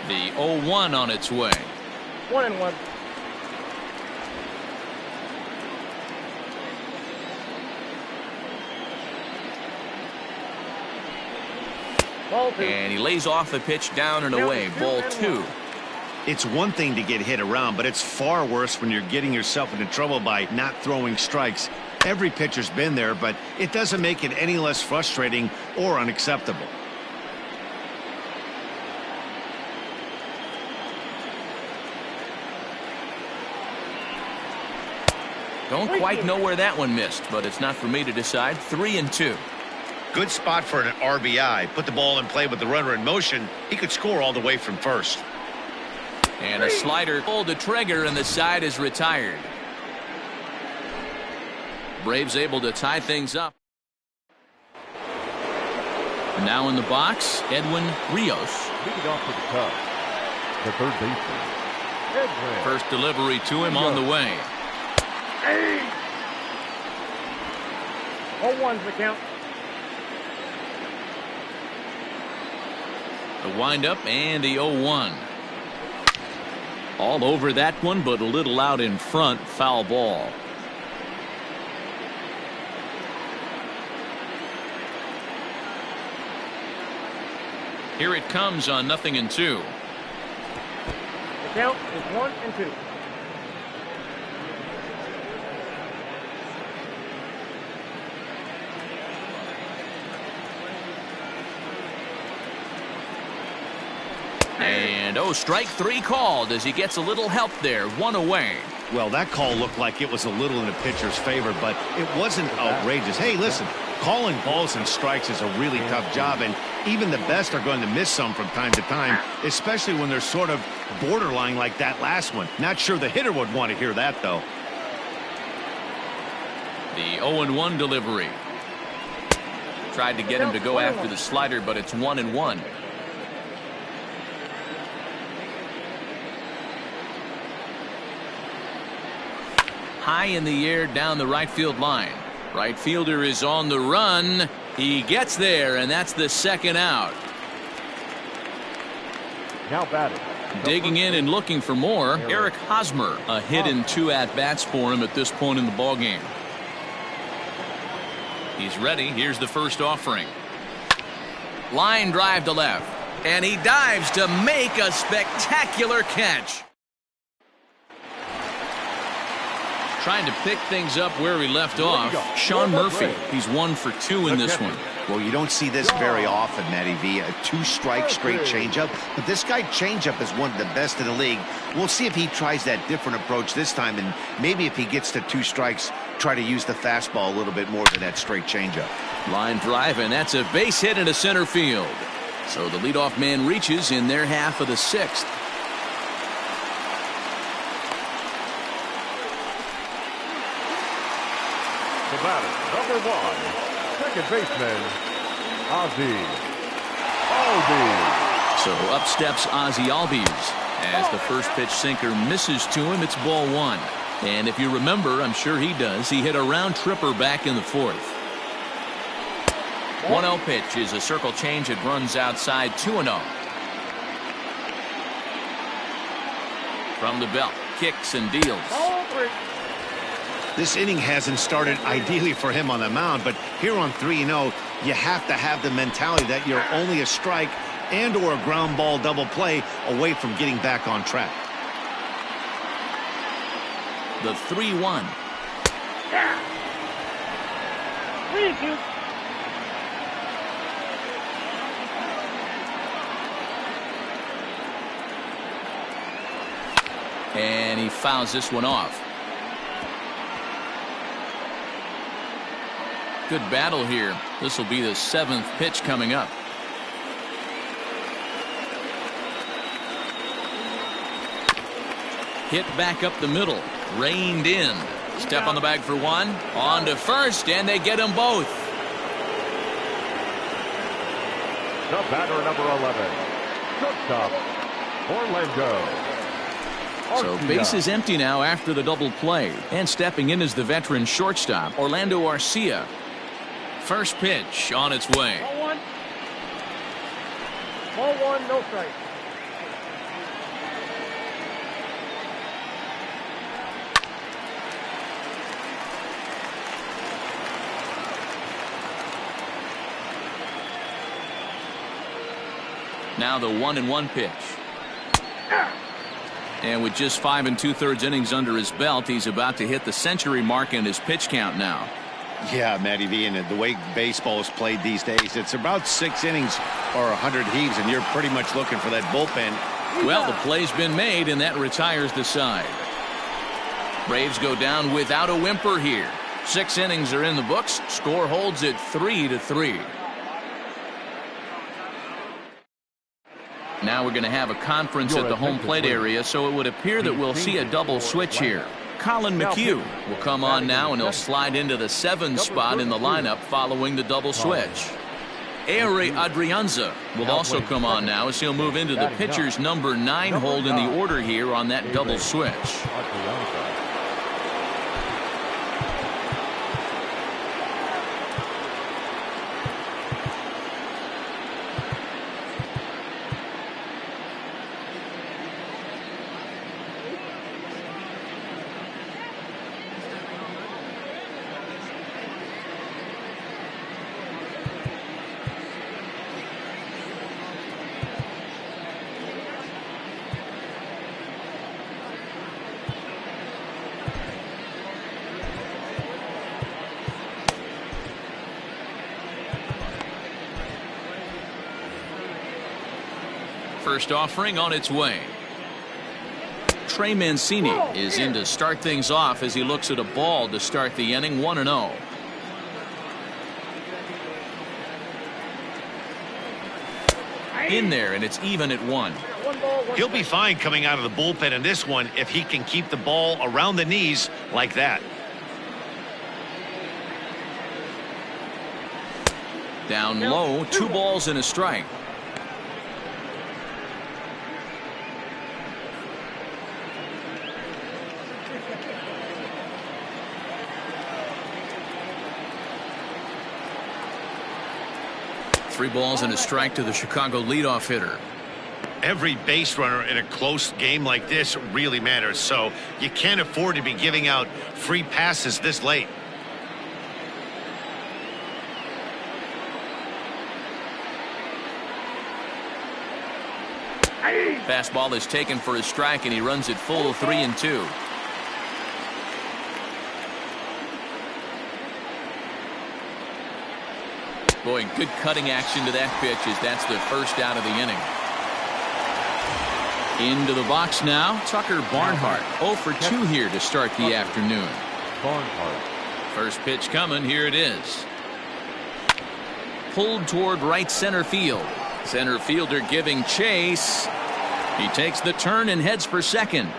The 0-1 on its way. 1-1. Ball 2. And he lays off a pitch down and away. Ball 2. It's one thing to get hit around, but it's far worse when you're getting yourself into trouble by not throwing strikes. Every pitcher's been there, but it doesn't make it any less frustrating or unacceptable. Don't quite know where that one missed, but it's not for me to decide. 3-2. Good spot for an RBI. Put the ball in play with the runner in motion. He could score all the way from first. And a slider pulled the trigger, and the side is retired. Braves able to tie things up. Now in the box, Edwin Rios. Leading off for the Cubs, the third baseman, Edwin. First delivery to him on the way. 0-1's the count. The windup and the 0-1. All over that one, but a little out in front. Foul ball. Here it comes on 0-2. The count is 1-2. And strike 3 called as he gets a little help there. 1 away. Well, that call looked like it was a little in the pitcher's favor, but it wasn't outrageous. Hey, listen, calling balls and strikes is a really tough job, and even the best are going to miss some from time to time, especially when they're sort of borderline like that last one. Not sure the hitter would want to hear that, though. The 0-1 delivery. Tried to get him to go after the slider, but it's 1-1. High in the air down the right field line. Right fielder is on the run. He gets there, and that's the second out. Now batting. Digging in and looking for more, Eric Hosmer. A hit in 2 at-bats for him at this point in the ballgame. He's ready. Here's the first offering. Line drive to left. And he dives to make a spectacular catch. Trying to pick things up where he left off. Sean Murphy. He's 1 for 2 in this one. Well, you don't see this very often, Matty V. A 2-strike straight changeup. But this guy changeup is one of the best in the league. We'll see if he tries that different approach this time. And maybe if he gets to 2 strikes, try to use the fastball a little bit more than that straight changeup. Line drive, and that's a base hit into center field. So the leadoff man reaches in their half of the 6th. The batter, number 1, second baseman, Ozzie Albies. So up steps Ozzie Albies. As the first pitch sinker misses to him, it's ball 1. And if you remember, I'm sure he does, he hit a round tripper back in the 4th. 1-0 pitch is a circle change. It runs outside. 2-0. From the belt, kicks and deals. Ball 3. This inning hasn't started ideally for him on the mound, but here on 3-0, you have to have the mentality that you're only a strike and or a ground ball double play away from getting back on track. The 3-1. Yeah. 3-2. And he fouls this one off. Good battle here. This will be the 7th pitch coming up. Hit back up the middle. Reined in. Step on the bag for one. On to first, and they get them both. The batter, number 11. Shortstop, Orlando. So base is empty now after the double play. And stepping in is the veteran shortstop, Orlando Arcia. First pitch on its way. Ball one. Ball one, no strike. Now the 1-1 pitch. And with just 5 2/3 innings under his belt, he's about to hit the century mark in his pitch count now. Yeah, Matty V, and the way baseball is played these days, it's about 6 innings or 100 heaves, and you're pretty much looking for that bullpen. Well, the play's been made, and that retires the side. Braves go down without a whimper here. 6 innings are in the books. Score holds at 3-3. Now we're going to have a conference at the home plate area, so it would appear that we'll see a double switch here. Colin McHugh will come on now, and he'll slide into the 7 spot in the lineup following the double switch. Ehire Adrianza will also come on now, as he'll move into the pitcher's number 9 hold in the order here on that double switch. First offering on its way. Trey Mancini is in to start things off as he looks at a ball to start the inning. 1-0. In there, and it's even at 1. He'll be fine coming out of the bullpen in this one if he can keep the ball around the knees like that. Down low, 2 balls and a strike. Three balls and a strike to the Chicago leadoff hitter. Every base runner in a close game like this really matters, so you can't afford to be giving out free passes this late. Fastball is taken for a strike, and he runs it full 3-2. Boy, good cutting action to that pitch as that's the first out of the inning. Into the box now, Tucker Barnhart. 0 for 2 here to start the afternoon. Barnhart. First pitch coming, here it is. Pulled toward right center field. Center fielder giving chase. He takes the turn and heads for second.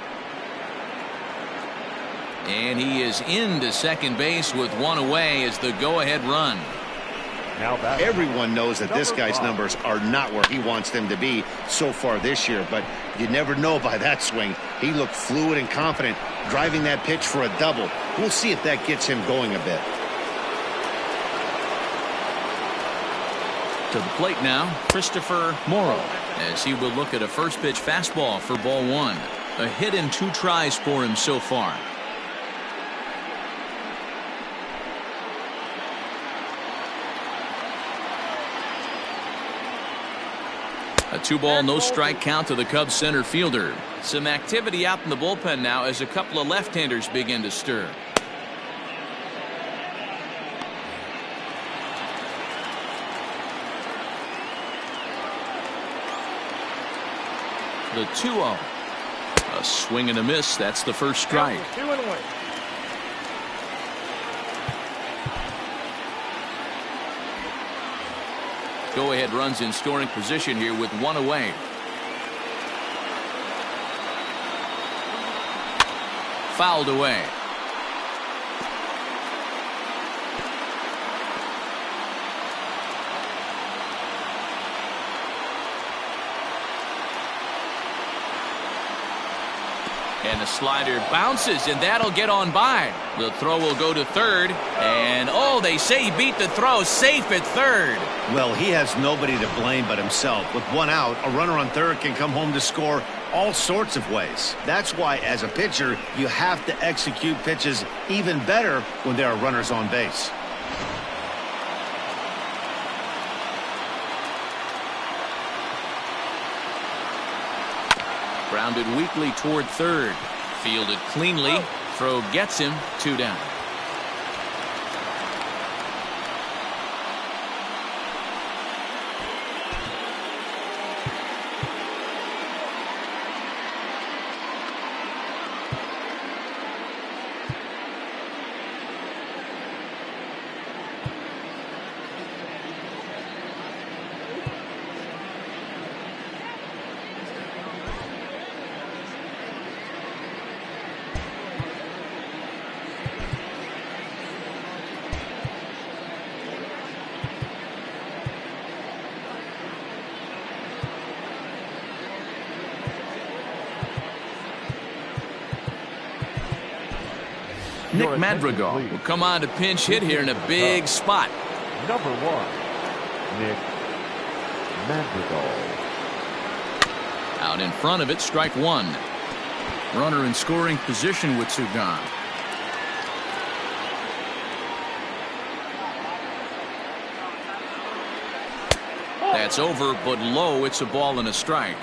And he is into second base with 1 away as the go-ahead run. Now back. Everyone knows that this guy's numbers are not where he wants them to be so far this year, but you never know by that swing. He looked fluid and confident, driving that pitch for a double. We'll see if that gets him going a bit. To the plate now, Christopher Morrow, as he will look at a first pitch fastball for ball 1. A hit in 2 tries for him so far. A 2-ball, no strike count to the Cubs center fielder. Some activity out in the bullpen now as a couple of left-handers begin to stir. The 2-0. A swing and a miss. That's the first strike. 2-1. Go-ahead runs in scoring position here with 1 away. Fouled away. And the slider bounces, and that'll get on by. The throw will go to third, and oh, they say he beat the throw, safe at third. Well, he has nobody to blame but himself. With 1 out, a runner on third can come home to score all sorts of ways. That's why, as a pitcher, you have to execute pitches even better when there are runners on base. Grounded weakly toward third. Fielded cleanly. Throw gets him. 2 down. Nick Madrigal will come on to pinch hit here in a big spot. Number 1, Nick Madrigal. Out in front of it, strike 1. Runner in scoring position with 2 gone. That's over, but low. It's a ball and a strike.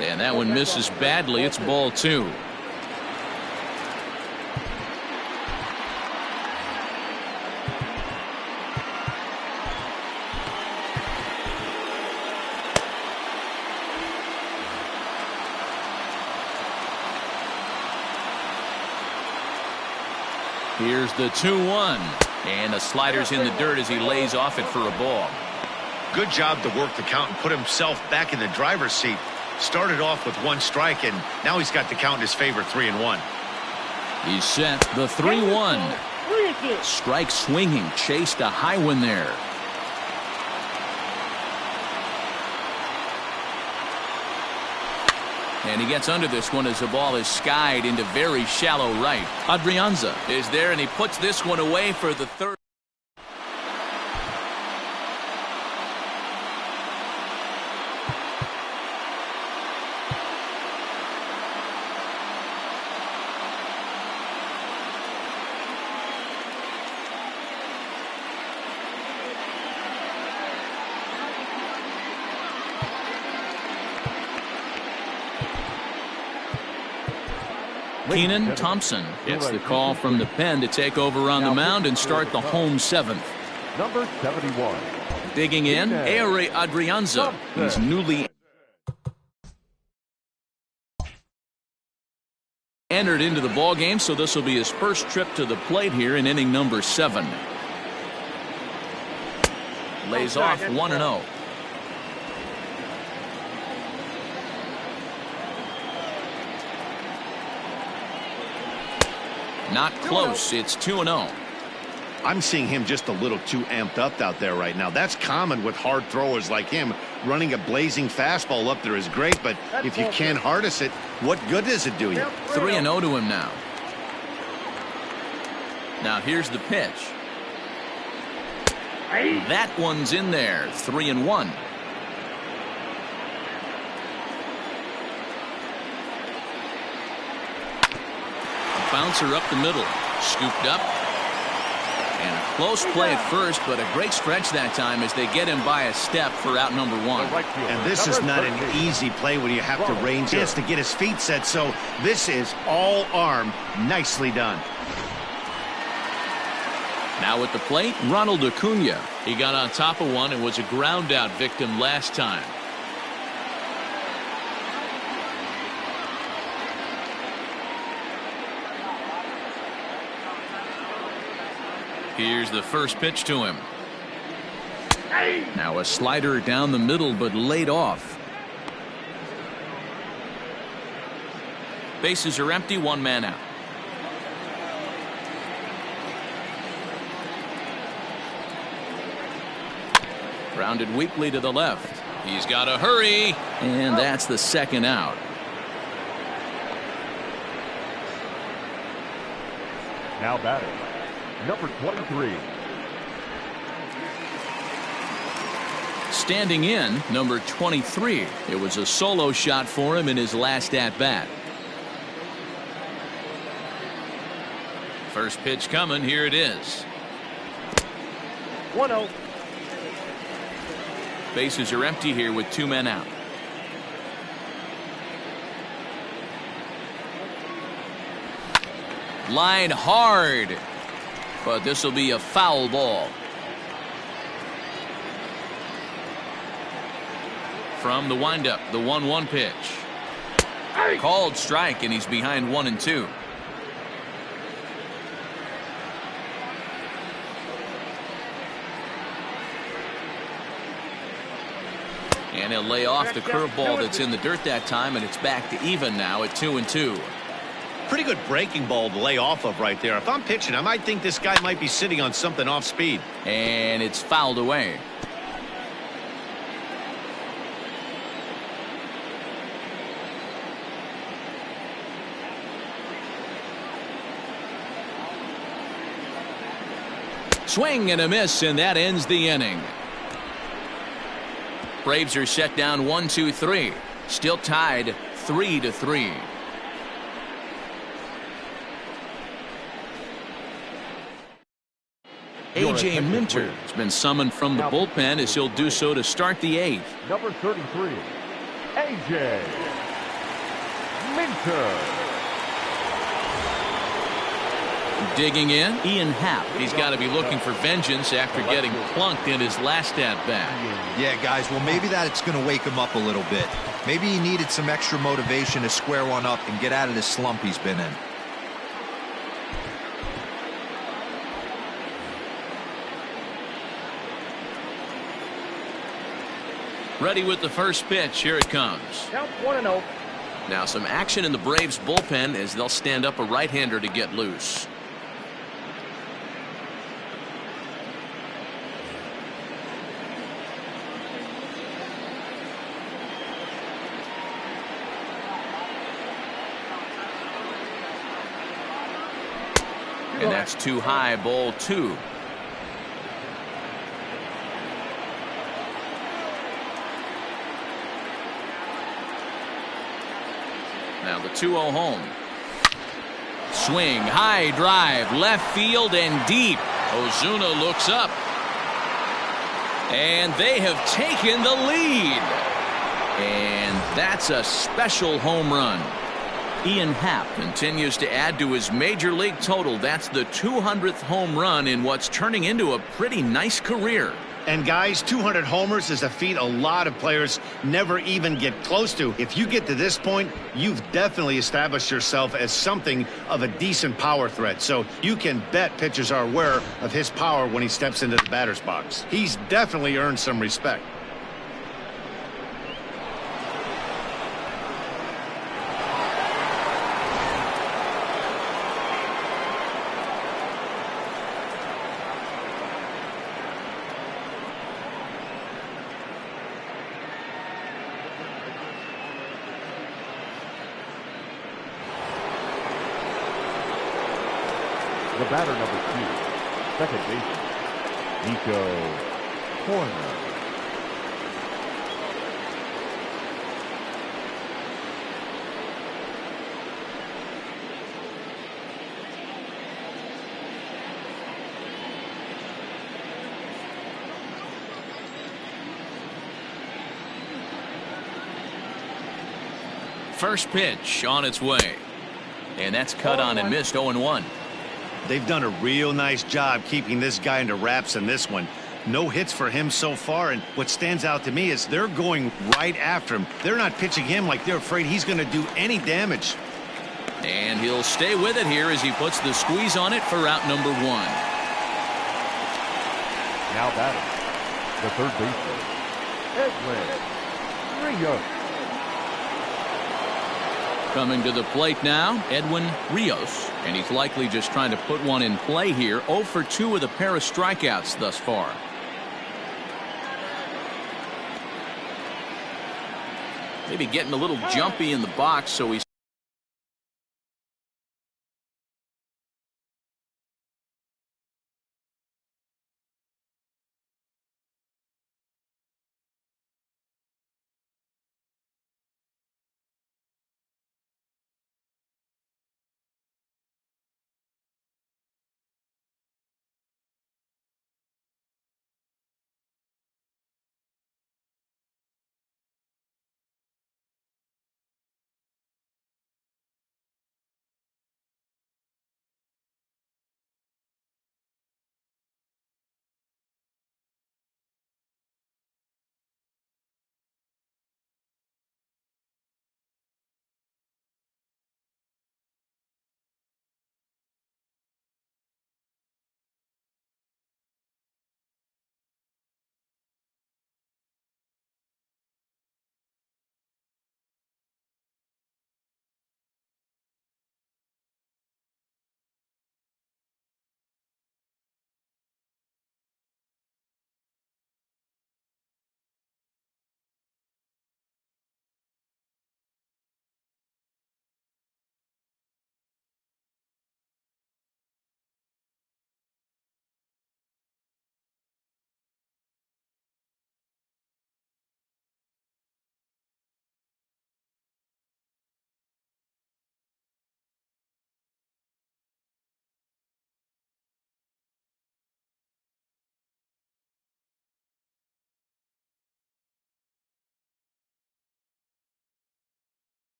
And that one misses badly. It's ball 2. Here's the 2-1. And the slider's in the dirt as he lays off it for a ball. Good job to work the count and put himself back in the driver's seat. Started off with 1 strike, and now he's got the count in his favor, 3-1. He's set. The 3-1. Strike swinging. Chased a high one there. And he gets under this one as the ball is skied into very shallow right. Adrianza is there, and he puts this one away for the third. Keenan Thompson gets the call from the pen to take over on the mound and start the home 7th. Number 71. Digging in, Ehire Adrianza. He's newly entered into the ball game, so this will be his first trip to the plate here in inning number 7. Lays off 1-0. Not close. It's 2-0. I'm seeing him just a little too amped up out there right now. That's common with hard throwers like him. Running a blazing fastball up there is great, but if you can't harness it, what good does it do you? 3-0 to him now. Now here's the pitch. That one's in there. 3-1. Bouncer up the middle. Scooped up. Close play at first, but a great stretch that time as they get him by a step for out number one. And this is not an easy play when you have to range chance to get his feet set, so this is all arm. Nicely done. Now at the plate, Ronald Acuna. He got on top of one and was a ground out victim last time. Here's the first pitch to him. Now a slider down the middle, but laid off. Bases are empty, one man out. Grounded weakly to the left. He's got to hurry, and that's the second out. Now batting, number 23. Standing in, number 23. It was a solo shot for him in his last at-bat. First pitch coming. Here it is. 1-0. Bases are empty here with two men out. Line hard, but this will be a foul ball. From the windup, the 1-1 pitch. Called strike, and he's behind 1-2. And he'll lay off the curveball that's in the dirt that time, and it's back to even now at 2-2. Pretty good breaking ball to lay off of right there. If I'm pitching, I might think this guy might be sitting on something off speed. And it's fouled away. Swing and a miss, and that ends the inning. Braves are set down 1-2-3. Still tied 3-3. A.J. Minter has been summoned from the bullpen as he'll do so to start the eighth. Number 33, A.J. Minter. Digging in, Ian Happ. He's got to be looking for vengeance after getting plunked in his last at-bat. Yeah, guys, well, maybe that's going to wake him up a little bit. Maybe he needed some extra motivation to square one up and get out of the slump he's been in. Ready with the first pitch. Here it comes. Count 1-0. Now some action in the Braves bullpen as they'll stand up a right-hander to get loose. And that's too high, ball 2. Now the 2-0 home. Swing, high drive, left field and deep. Ozuna looks up. And they have taken the lead. And that's a special home run. Ian Happ continues to add to his major league total. That's the 200th home run in what's turning into a pretty nice career. And guys, 200 homers is a feat a lot of players never even get close to. If you get to this point, you've definitely established yourself as something of a decent power threat. So you can bet pitchers are aware of his power when he steps into the batter's box. He's definitely earned some respect. The batter, number 2, second baseman, Nico Horner. First pitch on its way. And that's cut on and missed 0-1. They've done a real nice job keeping this guy into wraps in this one. No hits for him so far, and what stands out to me is they're going right after him. They're not pitching him like they're afraid he's going to do any damage. And he'll stay with it here as he puts the squeeze on it for out number 1. Now batting, the third baseman, Edwin Rios. Coming to the plate now, Edwin Rios. And he's likely just trying to put one in play here. 0 for 2 with a pair of strikeouts thus far. Maybe getting a little jumpy in the box, so he's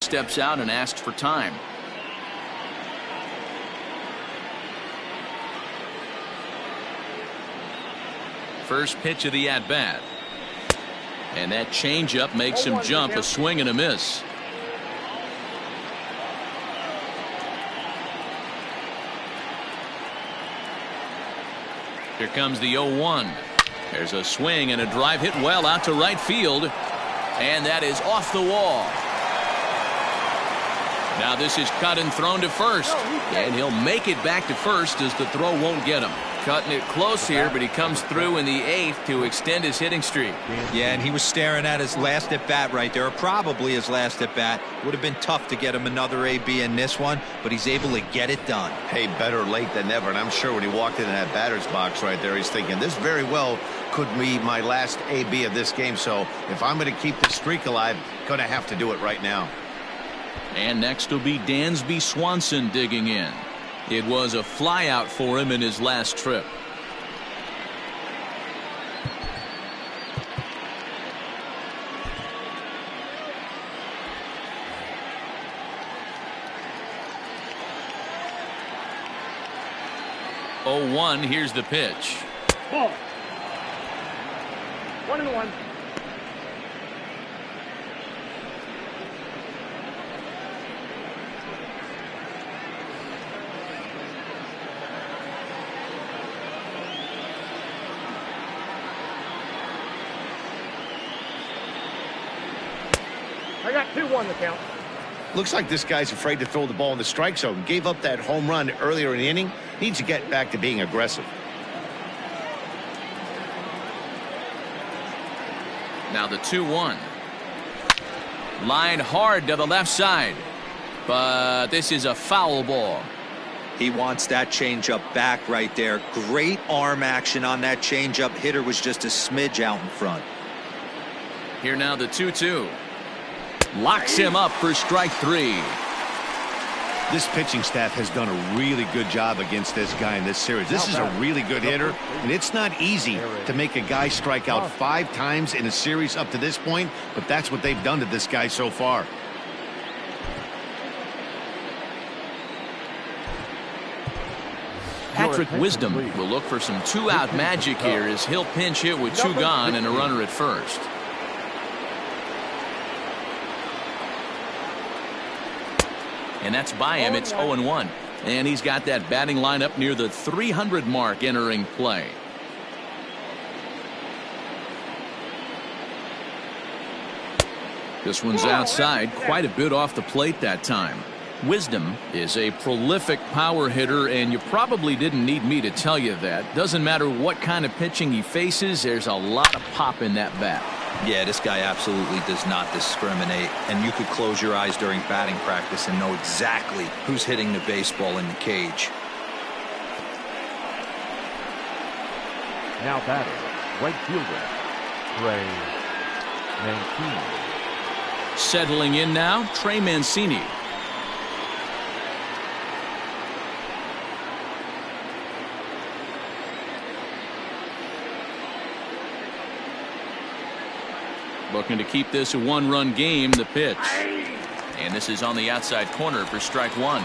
steps out and asks for time. First pitch of the at-bat. And that changeup makes him jump. A swing and a miss. Here comes the 0-1. There's a swing and a drive hit well out to right field. And that is off the wall. Now this is cut and thrown to first. And he'll make it back to first as the throw won't get him. Cutting it close here, but he comes through in the 8th to extend his hitting streak. Yeah, and he was staring at his last at bat right there, or probably his last at bat. Would have been tough to get him another AB in this one, but he's able to get it done. Hey, better late than never. And I'm sure when he walked into that batter's box right there, he's thinking this very well could be my last AB of this game. So if I'm going to keep the streak alive, going to have to do it right now. And next will be Dansby Swanson digging in. It was a flyout for him in his last trip. Oh, 1, here's the pitch. Ball. 1-1. I got 2-1 the count. Looks like this guy's afraid to throw the ball in the strike zone. Gave up that home run earlier in the inning. Needs to get back to being aggressive. Now the 2-1. Line hard to the left side. But this is a foul ball. He wants that changeup back right there. Great arm action on that changeup. Hitter was just a smidge out in front. Here now the 2-2. Locks him up for strike 3. This pitching staff has done a really good job against this guy in this series. This is a really good hitter, and it's not easy to make a guy strike out 5 times in a series up to this point, but that's what they've done to this guy so far. Patrick Wisdom will look for some 2-out magic here as he'll pinch hit with 2 gone and a runner at first. And that's by him. It's 0-1. And he's got that batting lineup near the 300 mark entering play. This one's outside, quite a bit off the plate that time. Wisdom is a prolific power hitter, and you probably didn't need me to tell you that. Doesn't matter what kind of pitching he faces, there's a lot of pop in that bat. Yeah, this guy absolutely does not discriminate, and you could close your eyes during batting practice and know exactly who's hitting the baseball in the cage. Now batting, right fielder, Trey Mancini. Settling in now, Trey Mancini. Looking to keep this a 1-run game. The pitch. And this is on the outside corner for strike 1.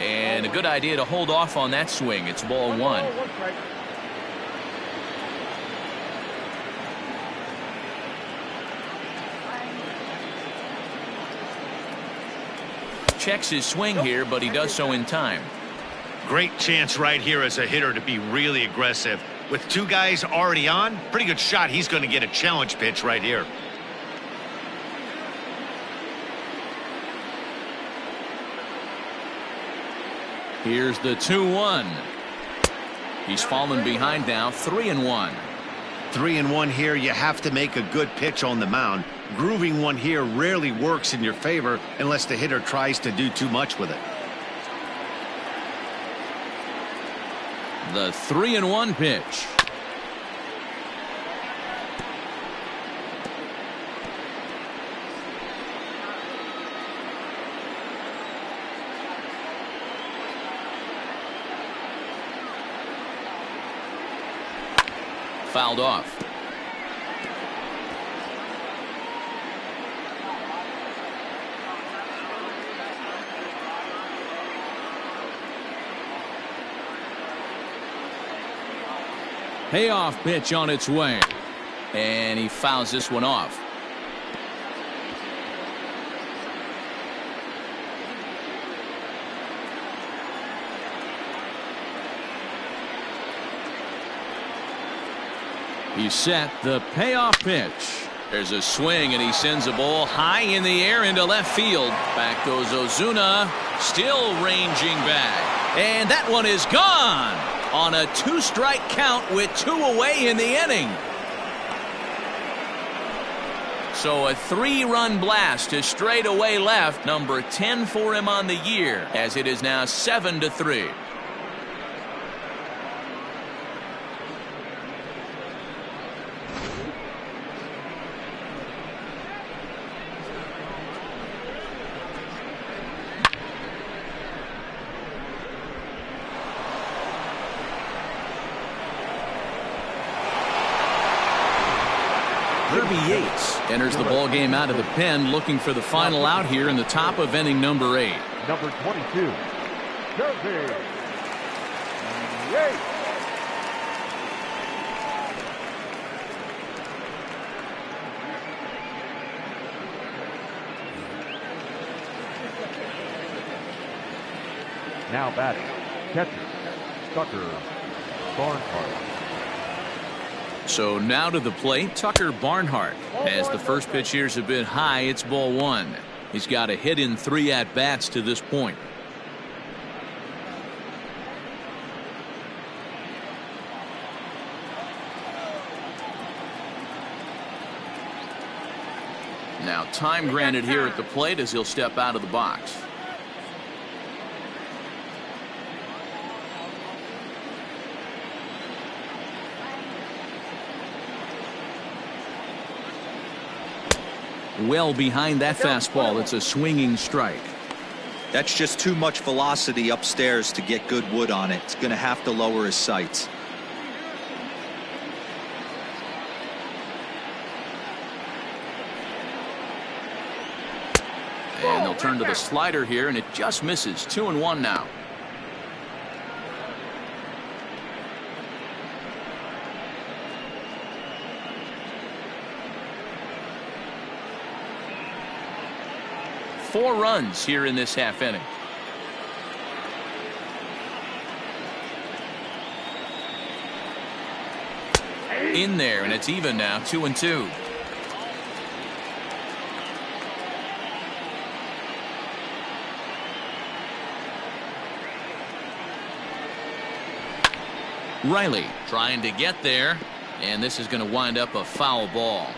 And a good idea to hold off on that swing. It's ball 1. Checks his swing here, but he does so in time. Great chance right here as a hitter to be really aggressive. With 2 guys already on, pretty good shot. He's going to get a challenge pitch right here. Here's the 2-1. He's fallen behind now, 3-1. 3-1 here. You have to make a good pitch on the mound. Grooving one here rarely works in your favor unless the hitter tries to do too much with it. The 3-1 pitch. Fouled off. Payoff pitch on its way. And he fouls this one off. He's set. The payoff pitch. There's a swing, and he sends a ball high in the air into left field. Back goes Ozuna, still ranging back. And that one is gone on a 2-strike count with 2 away in the inning. So a 3-run blast to straightaway left, number 10 for him on the year, as it is now 7-3. Yates enters the ball game out of the pen, looking for the final out here in the top of inning number 8. Number 22, Kirby Yates. Now batting, catcher, Tucker Barnhart. So now to the plate, Tucker Barnhart. As the first pitch here is a bit high, it's ball 1. He's got a hit in 3 at-bats to this point. Now time granted here at the plate as he'll step out of the box. Well behind that fastball. It's a swinging strike. That's just too much velocity upstairs to get good wood on it. It's going to have to lower his sights. And they'll turn to the slider here, and it just misses. 2-1 now. Four runs here in this half inning. In there, and it's even now, 2-2. Riley trying to get there, and this is going to wind up a foul ball.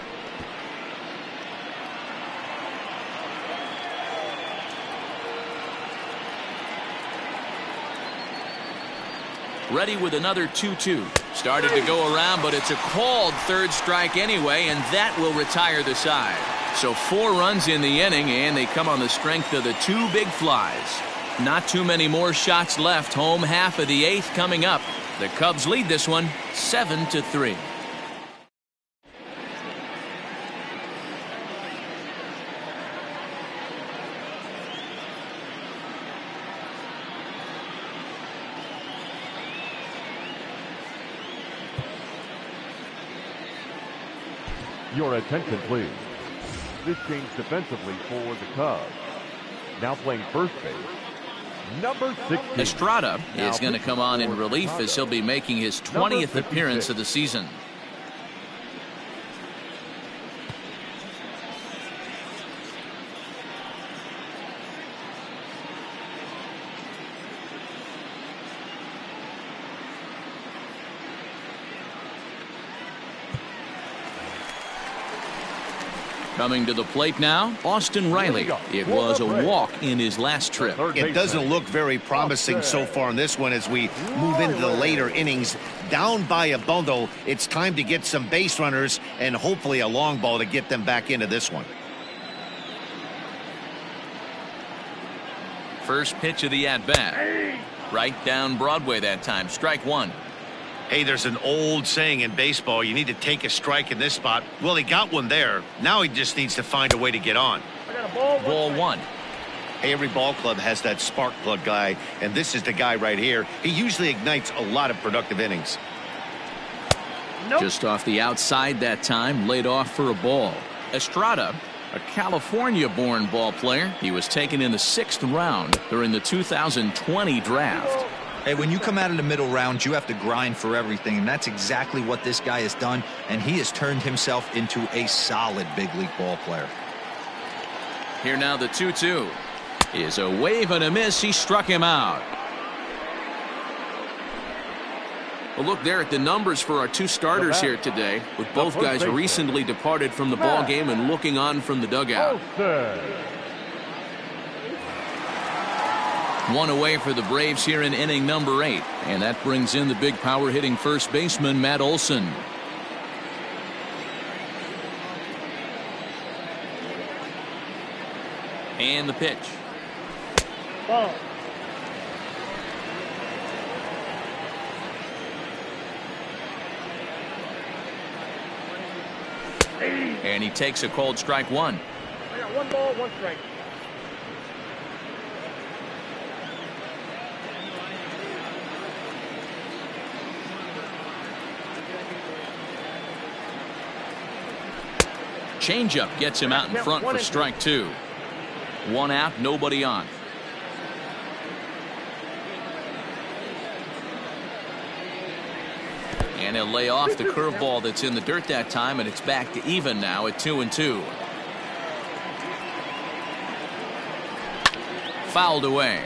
Ready with another 2-2. Started to go around, but it's a called third strike anyway, and that will retire the side. So 4 runs in the inning, and they come on the strength of the 2 big flies. Not too many more shots left. Home half of the 8th coming up. The Cubs lead this one 7-3. Your attention, please. This change defensively for the Cubs. Now playing first base, number 16. Estrada is going to come on in relief as he'll be making his 20th appearance of the season. Coming to the plate now, Austin Riley. It was a walk in his last trip. It doesn't look very promising so far in this one as we move into the later innings. Down by a bundle, it's time to get some base runners and hopefully a long ball to get them back into this one. First pitch of the at-bat. Right down Broadway that time. Strike 1. Hey, there's an old saying in baseball, you need to take a strike in this spot. Well, he got one there. Now he just needs to find a way to get on. Ball 1. Hey, every ball club has that spark plug guy, and this is the guy right here. He usually ignites a lot of productive innings. Just off the outside that time, laid off for a ball. Estrada, a California-born ball player. He was taken in the 6th round during the 2020 draft. Hey, when you come out of the middle rounds, you have to grind for everything, and that's exactly what this guy has done, and he has turned himself into a solid big league ball player. Here now the 2-2 is a wave and a miss. He struck him out. Well, look there at the numbers for our two starters here today, with both guys recently departed from the ball game and looking on from the dugout. One away for the Braves here in inning number 8, and that brings in the big power hitting first baseman Matt Olson. And the pitch. Ball. And he takes a called strike one. I got 1 ball, 1 strike. Changeup gets him out in front for strike 2. 1 out, nobody on. And he'll lay off the curveball that's in the dirt that time, and it's back to even now at 2-2. Fouled away.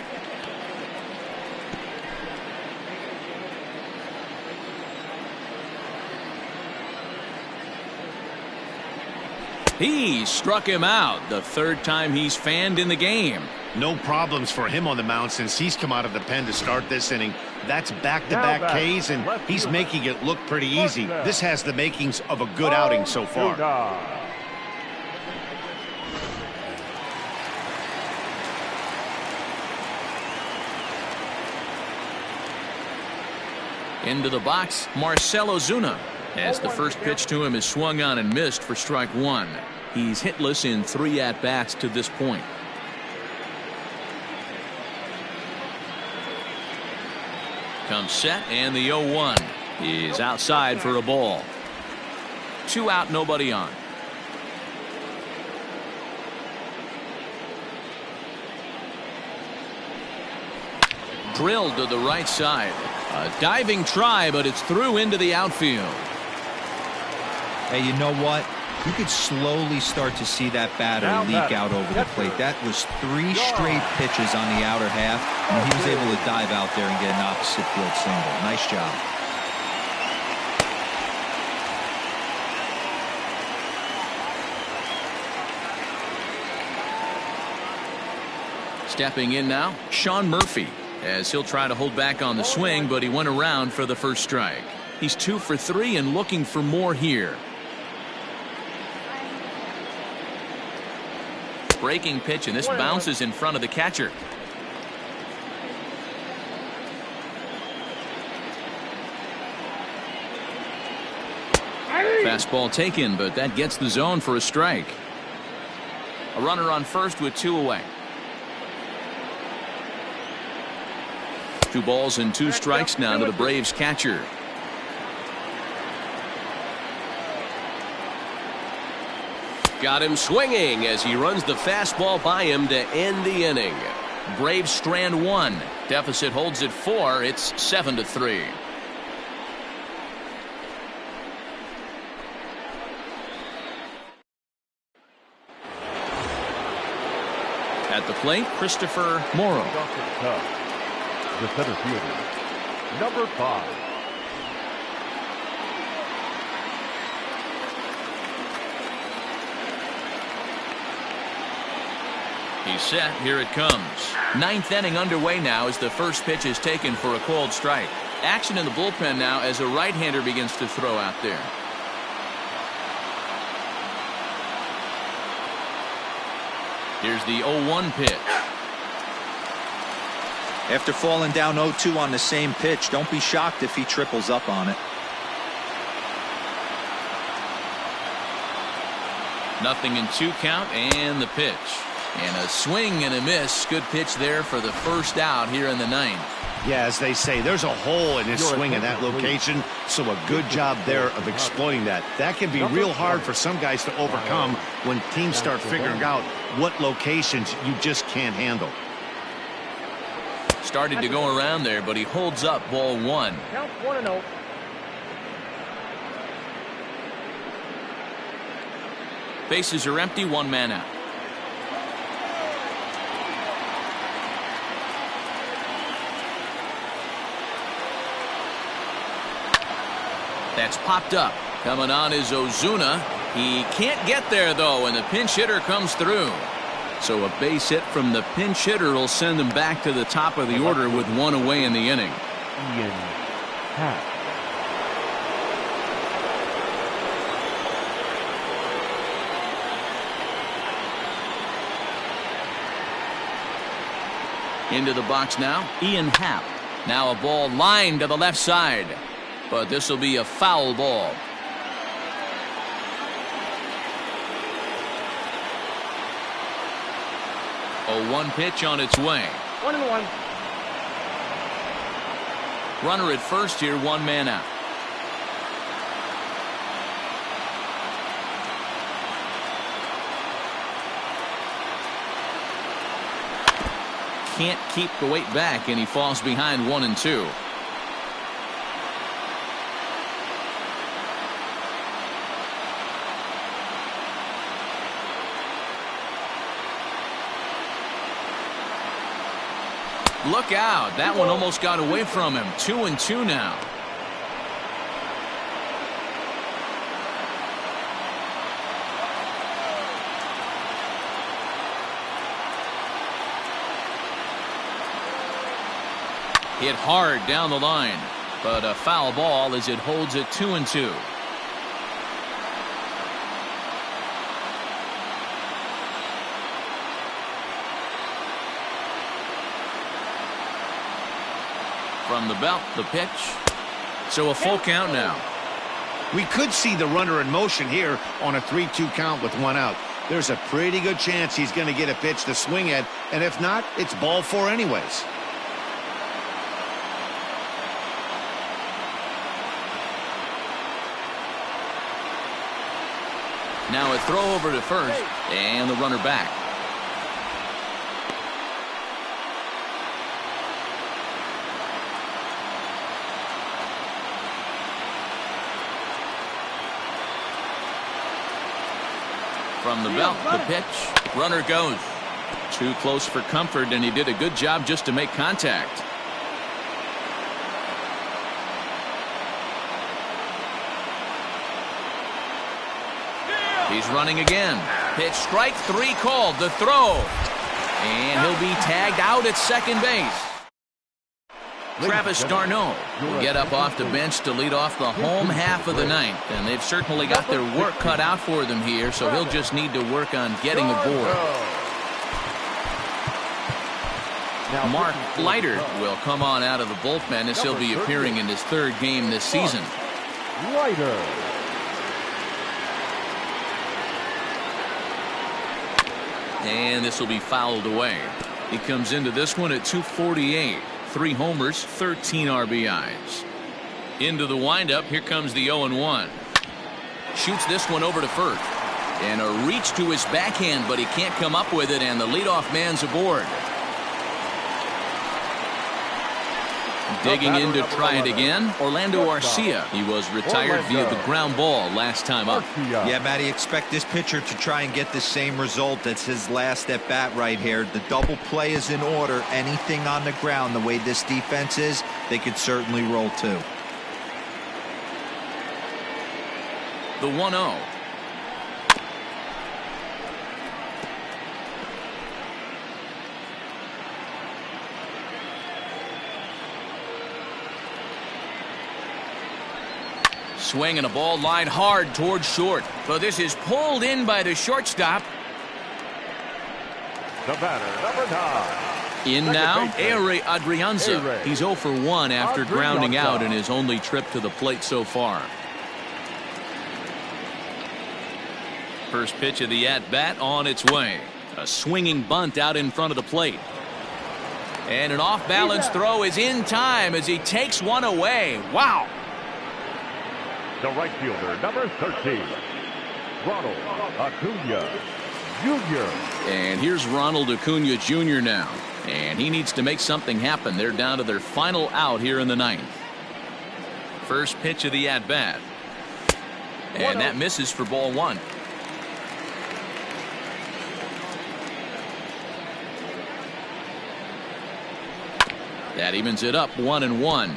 He struck him out, the 3rd time he's fanned in the game. No problems for him on the mound since he's come out of the pen to start this inning. That's back-to-back Ks, and he's making it look pretty easy. This has the makings of a good outing so far. Into the box, Marcell Ozuna, as the first pitch to him is swung on and missed for strike 1. He's hitless in 3 at-bats to this point. Comes set, and the 0-1 is outside for a ball. 2 out, nobody on. Drilled to the right side. A diving try, but it's through into the outfield. Hey, you know what? You could slowly start to see that batter leak out over the plate. That was 3 straight pitches on the outer half, and he was able to dive out there and get an opposite field single. Nice job. Stepping in now, Sean Murphy, as he'll try to hold back on the swing, but he went around for the first strike. He's 2 for 3 and looking for more here. Breaking pitch, and this bounces in front of the catcher. Fastball taken, but that gets the zone for a strike. A runner on first with 2 away. 2 balls and 2 strikes now to the Braves catcher. Got him swinging as he runs the fastball by him to end the inning. Braves strand 1. Deficit holds at 4. It's 7-3. At the plate, Christopher Morrow. The center fielder, number 5. He's set. Here it comes. 9th inning underway now as the first pitch is taken for a called strike. Action in the bullpen now as a right-hander begins to throw out there. Here's the 0-1 pitch. After falling down 0-2 on the same pitch, don't be shocked if he triples up on it. Nothing in 2 count, and the pitch. And a swing and a miss. Good pitch there for the first out here in the 9th. Yeah, as they say, there's a hole in his swing in that location, so a good job there of exploiting that. That can be real hard for some guys to overcome when teams start figuring out what locations you just can't handle. started to go around there, but he holds up ball 1. Count 1-0. Bases are empty, 1 man out. That's popped up. Coming on is Ozuna. He can't get there, though, and the pinch hitter comes through. So a base hit from the pinch hitter will send him back to the top of the order with 1 away in the inning. Ian Happ. Into the box now, Ian Happ. Now a ball lined to the left side, but this will be a foul ball. A 1 pitch on its way. 1-1. Runner at first here, 1 man out. Can't keep the weight back, and he falls behind 1 and 2. Look out. That one almost got away from him. 2 and 2 now. Hit hard down the line, but a foul ball as it holds it 2 and 2. From the belt, the pitch. So a full count now. We could see the runner in motion here on a 3-2 count with 1 out. There's a pretty good chance he's going to get a pitch to swing at, and if not, it's ball 4 anyways. Now a throw over to first, and the runner back. From the belt, the pitch. Runner goes. Too close for comfort, and he did a good job just to make contact. He's running again. Pitch, strike 3 called. The throw. And he'll be tagged out at second base. Travis d'Arnaud will get up off the bench to lead off the home half of the ninth. And they've certainly got their work cut out for them here, so he'll just need to work on getting aboard. Mark Leiter will come on out of the bullpen as he'll be appearing in his 3rd game this season. Leiter. And this will be fouled away. He comes into this one at 248. 3 homers, 13 RBIs. Into the windup, here comes the 0-1. Shoots this one over to first. And a reach to his backhand, but he can't come up with it, and the leadoff man's aboard. Digging in to try it again, Orlando Arcia. He was retired via the ground ball last time up. Yeah, Matty, expect this pitcher to try and get the same result. That's his last at bat right here. The double play is in order. Anything on the ground, the way this defense is, they could certainly roll too. The 1-0. Swing and a ball lined hard towards short. But this is pulled in by the shortstop. The batter, number 9. In now, Ehire Adrianza. He's 0 for 1 after grounding out in his only trip to the plate so far. First pitch of the at-bat on its way. A swinging bunt out in front of the plate. And an off-balance throw is in time as he takes one away. Wow. The right fielder, number 13, Ronald Acuna Jr. And here's Ronald Acuna Jr. now. And he needs to make something happen. They're down to their final out here in the ninth. First pitch of the at-bat. And that misses for ball one. That evens it up 1-1.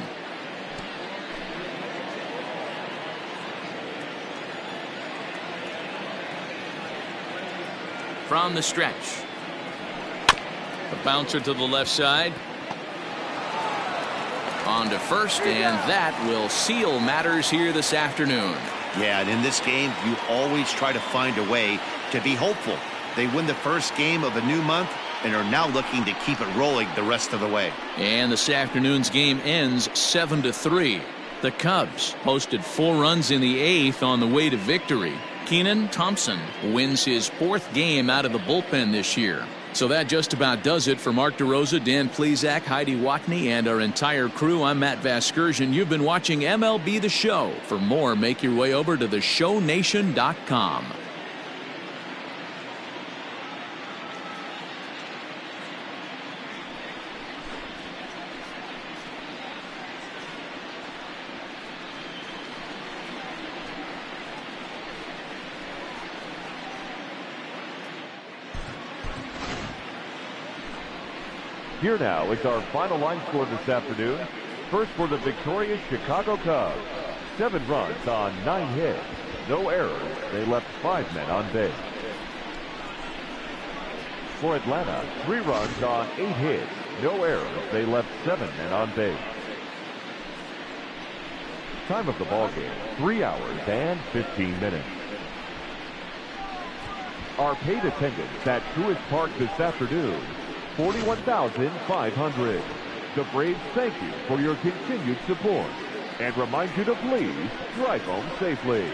From the stretch. A bouncer to the left side. On to first, and that will seal matters here this afternoon. Yeah, and in this game, you always try to find a way to be hopeful. They win the first game of a new month and are now looking to keep it rolling the rest of the way. And this afternoon's game ends 7-3. The Cubs posted 4 runs in the 8th on the way to victory. Keenan Thompson wins his 4th game out of the bullpen this year. So that just about does it for Mark DeRosa, Dan Plesac, Heidi Watney, and our entire crew. I'm Matt Vasgersian. You've been watching MLB The Show. For more, make your way over to theshownation.com. Here now is our final line score this afternoon. First for the victorious Chicago Cubs. 7 runs on 9 hits. No errors. They left 5 men on base. For Atlanta, 3 runs on 8 hits. No errors. They left 7 men on base. Time of the ball game, 3 hours and 15 minutes. Our paid attendance at Truist Park this afternoon, 41,500. The Braves thank you for your continued support and remind you to please drive home safely.